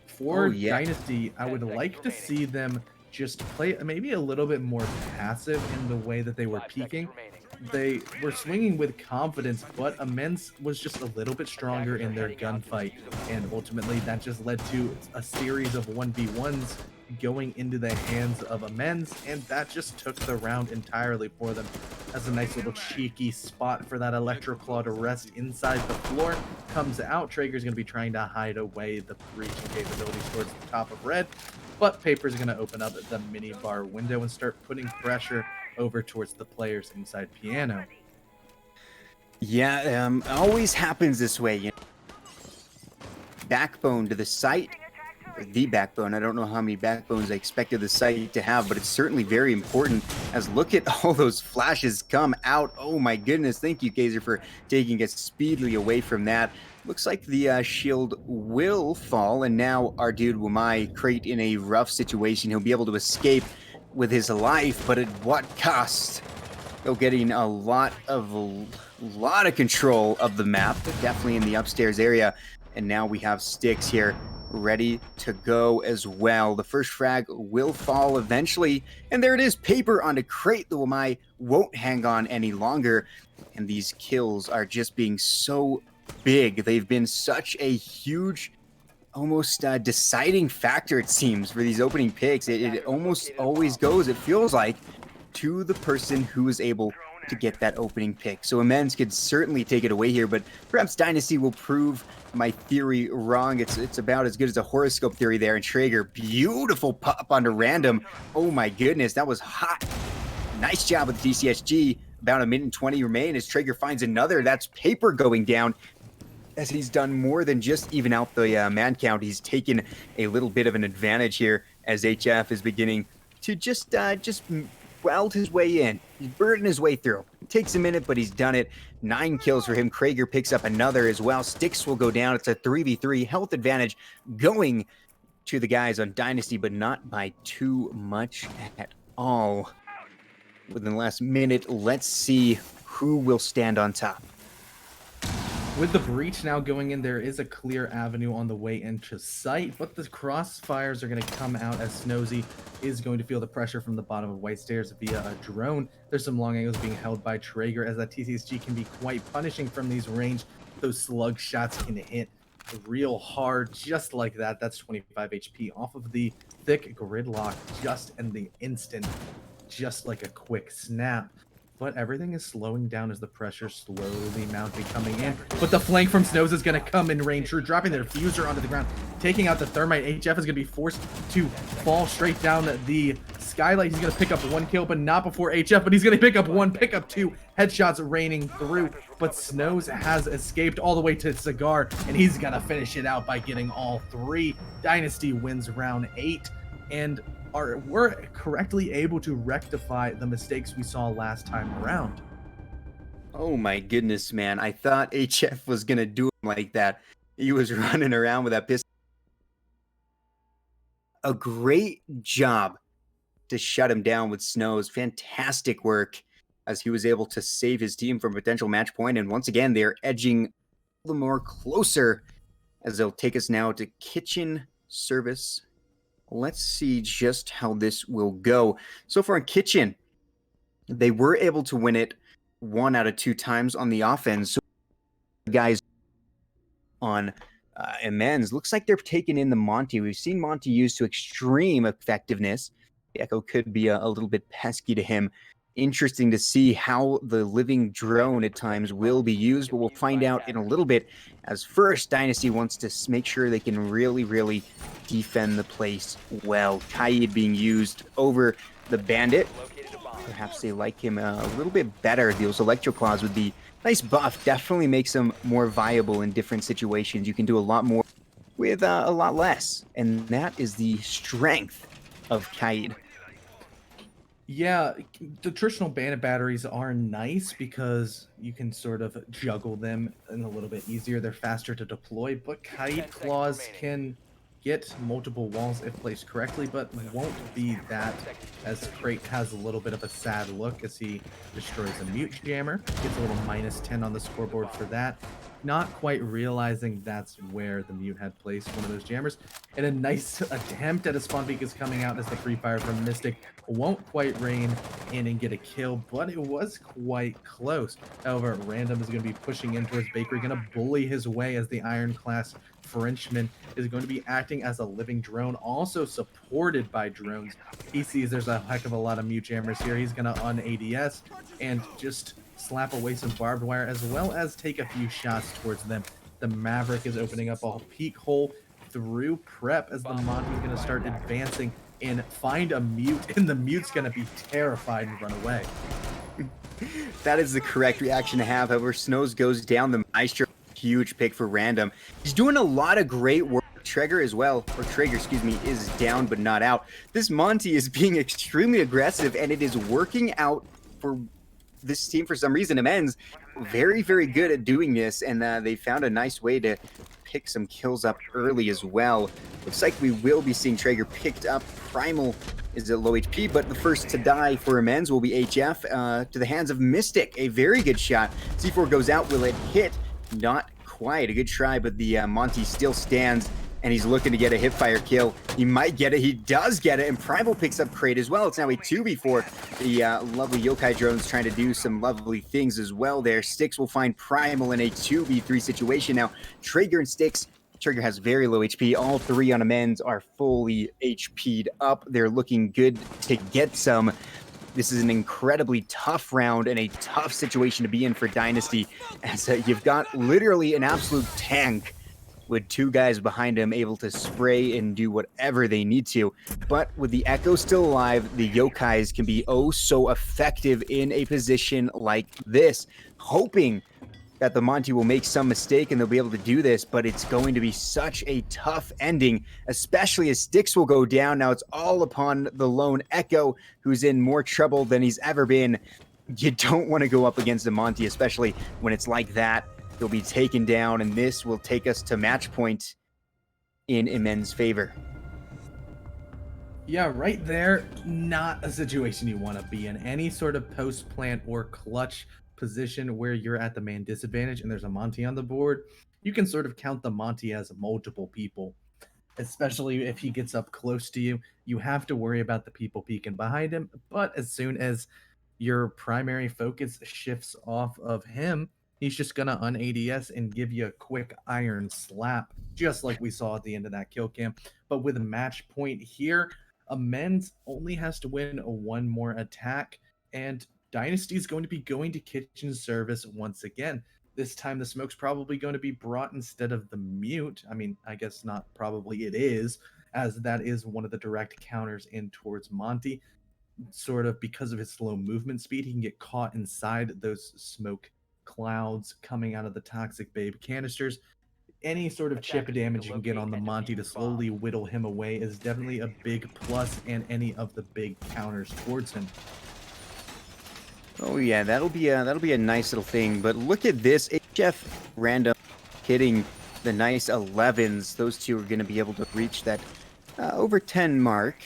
For Dynasty, I would like to see them just play maybe a little bit more passive in the way that they were peaking. They were swinging with confidence, but ImmenZ was just a little bit stronger in their gunfight, and ultimately that just led to a series of 1v1s going into the hands of ImmenZ, and that just took the round entirely for them. As a nice little cheeky spot for that Electroclaw to rest inside the floor comes out. Traeger's going to be trying to hide away the breaching capabilities towards the top of red, but Paper's going to open up the mini bar window and start putting pressure over towards the players inside Piano. Yeah, always happens this way. You know? Backbone to the site, the backbone. I don't know how many backbones I expected the site to have, but it's certainly very important. As look at all those flashes come out. Oh my goodness! Thank you, Kaiser, for taking us speedily away from that. Looks like the shield will fall, and now our dude Wamai Crate in a rough situation. He'll be able to escape with his life, but at what cost? Still getting a lot of control of the map, but definitely in the upstairs area. And now we have Styx here ready to go as well. The first frag will fall eventually, and there it is. Paper onto Crate. The Wamai won't hang on any longer, and these kills are just being so big. They've been such a huge almost deciding factor, it seems, for these opening picks. It almost always goes, it feels like, to the person who is able to get that opening pick. So ImmenZ could certainly take it away here, but perhaps Dynasty will prove my theory wrong. It's about as good as a horoscope theory there. And Traeger, beautiful pop onto random. Oh my goodness, that was hot. Nice job with the DCSG. About a minute and 20 remain as Traeger finds another. That's Paper going down, as he's done more than just even out the man count. He's taken a little bit of an advantage here as HF is beginning to just weld his way in. He's burning his way through. It takes a minute, but he's done it. 9 kills for him. Krager picks up another as well. Sticks will go down. It's a 3v3 health advantage going to the guys on Dynasty, but not by too much at all. Within the last minute, let's see who will stand on top. With the breach now going in, there is a clear avenue on the way into sight, but the crossfires are going to come out as Snozy is going to feel the pressure from the bottom of White Stairs via a drone. There's some long angles being held by Traeger, as that TCSG can be quite punishing from these range. Those slug shots can hit real hard, just like that. That's 25 HP off of the thick gridlock just in the instant, just like a quick snap. But everything is slowing down as the pressure slowly mounting coming in. But the flank from Snows is going to come in range. They're dropping their fuser onto the ground, taking out the thermite. HF is going to be forced to fall straight down the skylight. He's going to pick up 1 kill, but not before HF. But he's going to pick up 1, pick up 2. Headshots raining through. But Snows has escaped all the way to Cigar, and he's going to finish it out by getting all 3. Dynasty wins round 8. And we're correctly able to rectify the mistakes we saw last time around. Oh my goodness, man. I thought HF was going to do him like that. He was running around with that pistol. A great job to shut him down with Snows. Fantastic work as he was able to save his team from potential match point. And once again, they're edging a little more closer as they'll take us now to kitchen service. Let's see just how this will go. So far in kitchen, they were able to win it 1 out of 2 times on the offense. So guys on ImmenZ, looks like they're taking in the Monty. We've seen Monty used to extreme effectiveness. The Echo could be a little bit pesky to him. Interesting to see how the living drone at times will be used, but we'll find out in a little bit. As first, Dynasty wants to make sure they can really defend the place well. Kaid being used over the Bandit. Perhaps they like him a little bit better. Those Electro Claws with the nice buff definitely makes them more viable in different situations. You can do a lot more with a lot less, and that is the strength of Kaid. Yeah, the traditional bandit batteries are nice because you can sort of juggle them in a little bit easier. They're faster to deploy, but Kite Claws can get multiple walls if placed correctly, but won't be that, as Crate has a little bit of a sad look as he destroys a mute jammer. Gets a little -10 on the scoreboard for that. Not quite realizing that's where the mute had placed one of those jammers. And a nice attempt at a spawn peek is coming out as the free fire from Mystic won't quite rain in and get a kill, but it was quite close. However, Random is going to be pushing in towards Bakery, going to bully his way as the Iron Class Frenchman is going to be acting as a living drone, also supported by drones. He sees there's a heck of a lot of mute jammers here. He's going to un-ADS and just slap away some barbed wire, as well as take a few shots towards them. The Maverick is opening up a peek hole through prep as the Monty is going to start advancing and find a mute, and the mute's going to be terrified and run away. That is the correct reaction to have. However, Snows goes down. The Maestro, huge pick for Random. He's doing a lot of great work. Traeger as well, or Traeger, excuse me, is down but not out. This Monty is being extremely aggressive, and it is working out for this team for some reason. ImmenZ very, very good at doing this, and they found a nice way to pick some kills up early as well. Looks like we will be seeing Traeger picked up. Primal is at low HP, but the first to die for ImmenZ will be HF to the hands of Mystic. A very good shot. C4 goes out. Will it hit? Not quite. A good try, but the Monty still stands, and he's looking to get a hipfire kill. He might get it. He does get it, and Primal picks up Crate as well. It's now a 2v4. The lovely Yokai drone's trying to do some lovely things as well there. Styx will find Primal in a 2v3 situation. Now, Traeger and Styx Trigger has very low HP. All three on ImmenZ are fully HP'd up. They're looking good to get some. This is an incredibly tough round and a tough situation to be in for Dynasty, as you've got literally an absolute tank with two guys behind him able to spray and do whatever they need to. But with the Echo still alive, the Yokais can be oh so effective in a position like this, hoping that the Monty will make some mistake and they'll be able to do this, but it's going to be such a tough ending, especially as sticks will go down. Now it's all upon the lone Echo, who's in more trouble than he's ever been. You don't want to go up against the Monty, especially when it's like that. He'll be taken down, and this will take us to match point in ImmenZ favor. Yeah, right there, not a situation you want to be in. Any sort of post plant or clutch position where you're at the man disadvantage and there's a Monty on the board, you can sort of count the Monty as multiple people. Especially if he gets up close to you, you have to worry about the people peeking behind him. But as soon as your primary focus shifts off of him, he's just gonna un-ADS and give you a quick iron slap, just like we saw at the end of that kill cam. But with a match point here, ImmenZ only has to win one more attack, and Dynasty is going to be going to kitchen service once again. This time the smoke's probably going to be brought instead of the mute. I mean, I guess not probably, it is, as that is one of the direct counters in towards Monty. Sort of because of his slow movement speed, he can get caught inside those smoke clouds coming out of the Toxic Babe canisters. Any sort of chip damage you can get on the Monty to slowly whittle him away is definitely a big plus, and any of the big counters towards him. Oh yeah, that'll be a nice little thing. But look at this, HF random hitting the nice 11s. Those two are going to be able to reach that over 10 mark,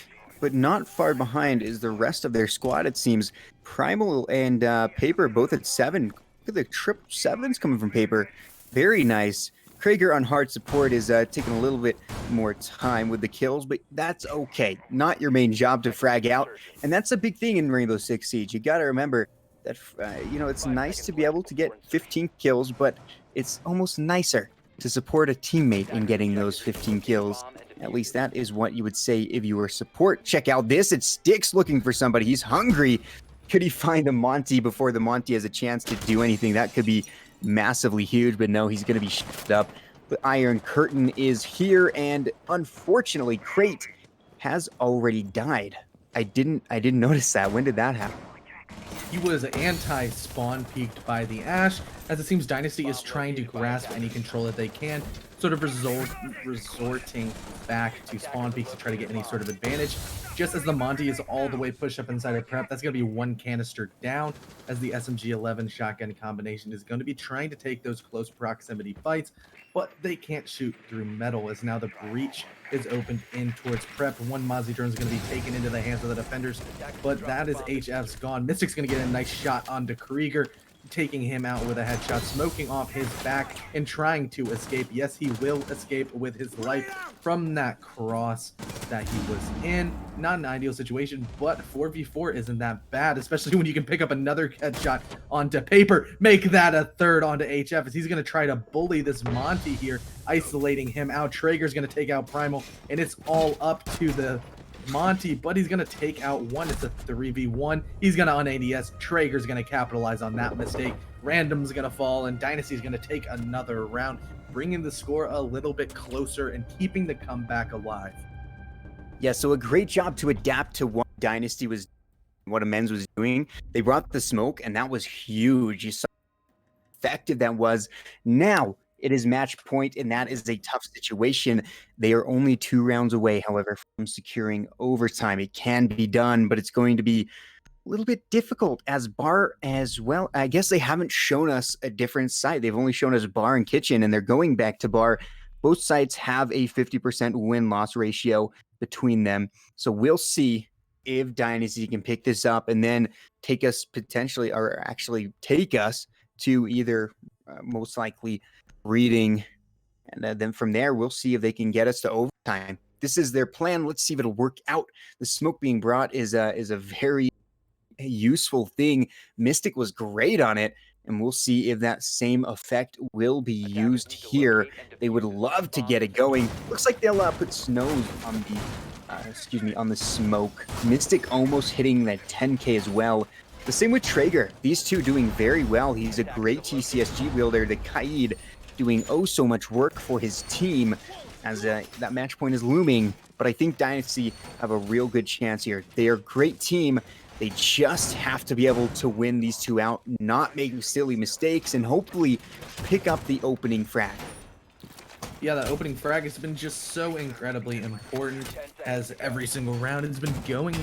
but not far behind is the rest of their squad. It seems Primal and Paper both at 7. Look at the trip 7s coming from Paper. Very nice. Krager on hard support is taking a little bit more time with the kills, but that's okay. Not your main job to frag out, and that's a big thing in Rainbow Six Siege. You got to remember that it's nice to be able to get 15 kills, but it's almost nicer to support a teammate in getting those 15 kills. At least that is what you would say if you were support. Check out this. It's Sticks looking for somebody. He's hungry. Could he find a Monty before the Monty has a chance to do anything? That could be massively huge, but no, he's going to be shut up. The Iron Curtain is here, and unfortunately, Crate has already died. I didn't notice that. When did that happen? He was anti-spawn peaked by the Ash, as it seems Dynasty is trying to grasp any control that they can, sort of resorting back to spawn peaks to try to get any sort of advantage. Just as the Monty is all the way pushed up inside of prep, that's going to be one canister down, as the SMG-11 shotgun combination is going to be trying to take those close proximity fights, but they can't shoot through metal, as now the breach is opened in towards prep. One Mozzie drone is going to be taken into the hands of the defenders, but that is HF's gone. Mystic's going to get a nice shot onto Krieger, taking him out with a headshot, smoking off his back and trying to escape. Yes, he will escape with his life from that cross that he was in. Not an ideal situation, but 4v4 isn't that bad, especially when you can pick up another headshot onto Paper. Make that a third onto HF, as he's going to try to bully this Monty here, isolating him out. Traeger's going to take out Primal, and it's all up to the Monty, but he's going to take out one. It's a 3v1. He's going to un-ADS. Traeger's going to capitalize on that mistake. Random's going to fall, and Dynasty's going to take another round, bringing the score a little bit closer and keeping the comeback alive. Yeah, so a great job to adapt to what Dynasty was, what ImmenZ was doing. They brought the smoke, and that was huge. You saw how effective that was. Now, it is match point, and that is a tough situation. They are only 2 rounds away, however, from securing overtime. It can be done, but it's going to be a little bit difficult, as Bar as well. I guess they haven't shown us a different side. They've only shown us Bar and Kitchen, and they're going back to Bar. Both sides have a 50% win-loss ratio between them. So we'll see if Dynasty can pick this up and then take us potentially, or actually take us to either most likely reading, and then from there we'll see if they can get us to overtime. This is their plan. Let's see if it'll work out. The smoke being brought is a very useful thing. Mystic was great on it, and we'll see if that same effect will be used here. They would love to get it going. Looks like they'll put snows on the, excuse me, on the smoke. Mystic almost hitting that 10K as well. The same with Traeger. These two doing very well. He's a great TCSG wielder. The Kaid doing oh so much work for his team as that match point is looming. But I think Dynasty have a real good chance here. They are a great team. They just have to be able to win these two out, not make silly mistakes, and hopefully pick up the opening frag. Yeah, that opening frag has been just so incredibly important as every single round has been going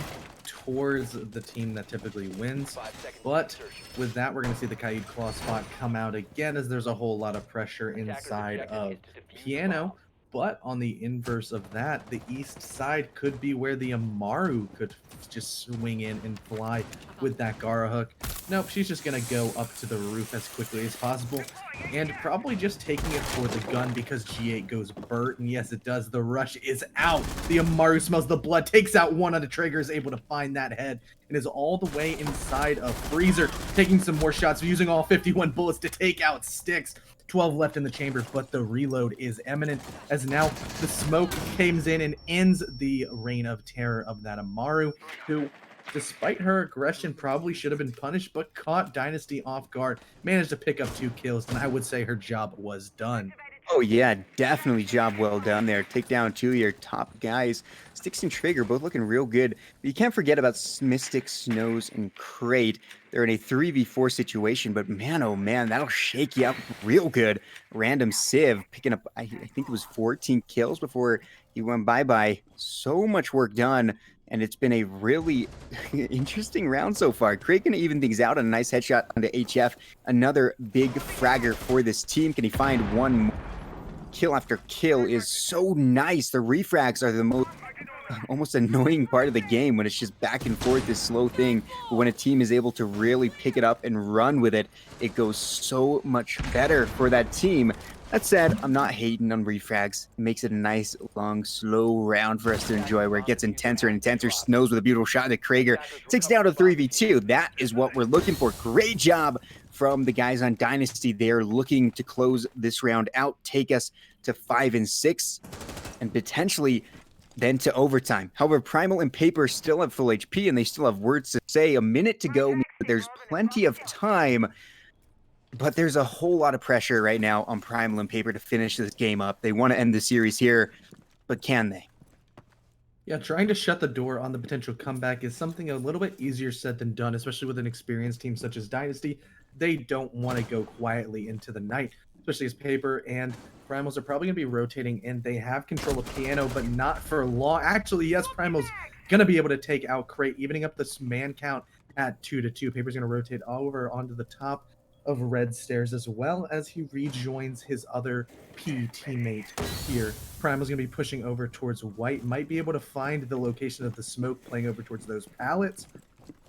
towards the team that typically wins. But with that, we're going to see the Kaid Claw spot come out again as there's a whole lot of pressure inside of Piano. But on the inverse of that, the east side could be where the Amaru could just swing in and fly with that Gara hook. Nope, she's just going to go up to the roof as quickly as possible and probably just taking it for the gun because G8 goes Burt. And yes, it does. The rush is out. The Amaru smells the blood, takes out one of the triggers, able to find that head, and is all the way inside of Freezer, taking some more shots, using all 51 bullets to take out Styx. 12 left in the chamber, but the reload is imminent as now the smoke comes in and ends the reign of terror of that Amaru, who, despite her aggression, probably should have been punished, but caught Dynasty off guard, managed to pick up 2 kills, and I would say her job was done. Oh yeah, definitely job well done there. Take down two of your top guys. Styx and Trigger both looking real good. But you can't forget about Mystic, Snows, and Crate. They're in a 3v4 situation, but man, oh man, that'll shake you up real good. Random Civ picking up, I think it was 14 kills before he went bye-bye. So much work done, and it's been a really interesting round so far. Crate gonna even things out on a nice headshot onto HF. Another big fragger for this team. Can he find one more? Kill after kill is so nice. The refrags are the most almost annoying part of the game when it's just back and forth, this slow thing. But when a team is able to really pick it up and run with it, it goes so much better for that team. That said, I'm not hating on refrags. It makes it a nice, long, slow round for us to enjoy where it gets intenser and intenser. Snows with a beautiful shot to Krager. Takes down to 3v2. That is what we're looking for. Great job from the guys on Dynasty. They're looking to close this round out, take us to 5 and 6, and potentially then to overtime. However, Primal and Paper still have full HP, and they still have words to say. A minute to go, but there's plenty of time. But there's a whole lot of pressure right now on Primal and Paper to finish this game up. They want to end the series here, but can they? Yeah, trying to shut the door on the potential comeback is something a little bit easier said than done, especially with an experienced team such as Dynasty. They don't want to go quietly into the night, especially as Paper and Primals are probably going to be rotating, and they have control of Piano, but not for long. Actually, yes, Primal's going to be able to take out Crate, evening up this man count at 2-2. Paper's going to rotate over onto the top of Red Stairs as well as he rejoins his other P teammate here. Primal's going to be pushing over towards White, might be able to find the location of the smoke playing over towards those pallets,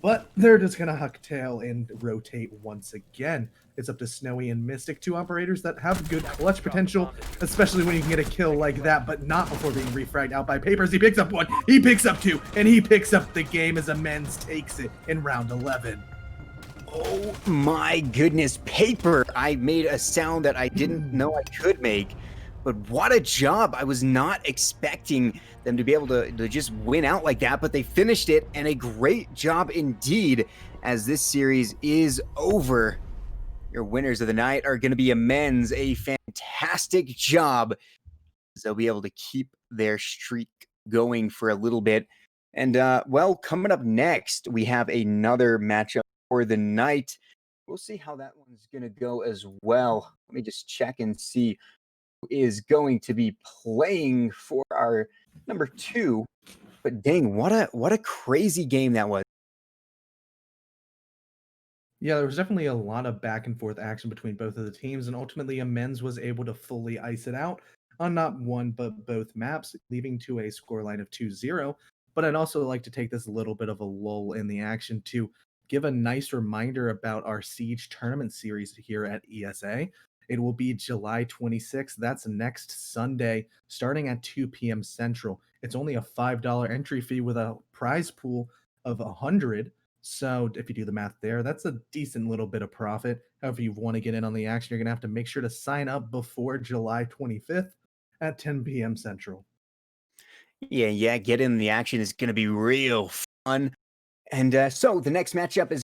but they're just going to huck tail and rotate once again. It's up to Snowy and Mystic, two operators that have good clutch potential, especially when you can get a kill like that, but not before being refragged out by Papers. He picks up one, he picks up two, and he picks up the game as ImmenZ takes it in round 11. Oh my goodness, Paper! I made a sound that I didn't know I could make, but what a job! I was not expecting them to be able to just win out like that, but they finished it, and a great job indeed, as this series is over. Your winners of the night are going to be ImmenZ. A fantastic job, as they'll be able to keep their streak going for a little bit. And well, coming up next, we have another matchup for the night. We'll see how that one's going to go as well. Let me just check and see who is going to be playing for our number 2. But dang, what a crazy game that was. Yeah, there was definitely a lot of back and forth action between both of the teams, and ultimately ImmenZ was able to fully ice it out on not one but both maps, leading to a scoreline of 2-0. But I'd also like to take this little bit of a lull in the action to give a nice reminder about our Siege tournament series here at ESA. It will be July 26th. That's next Sunday, starting at 2 p.m. Central. It's only a $5 entry fee with a prize pool of 100. So if you do the math there, that's a decent little bit of profit. However, you want to get in on the action, you're going to have to make sure to sign up before July 25th at 10 p.m. Central. Yeah, get in the action is going to be real fun. And so the next matchup is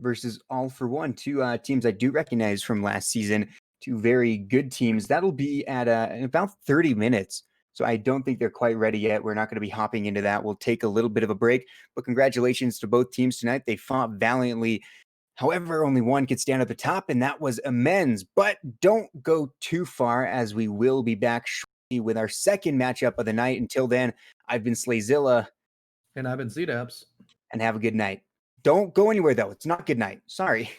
versus All for One, two teams I do recognize from last season, two very good teams. That'll be at in about 30 minutes. So I don't think they're quite ready yet. We're not going to be hopping into that. We'll take a little bit of a break. But congratulations to both teams tonight. They fought valiantly. However, only one gets down at the top, and that was ImmenZ. But don't go too far, as we will be back shortly with our second matchup of the night. Until then, I've been Slayzilla, And I've been ZDAPS. and have a good night. Don't go anywhere, though. It's not good night. Sorry.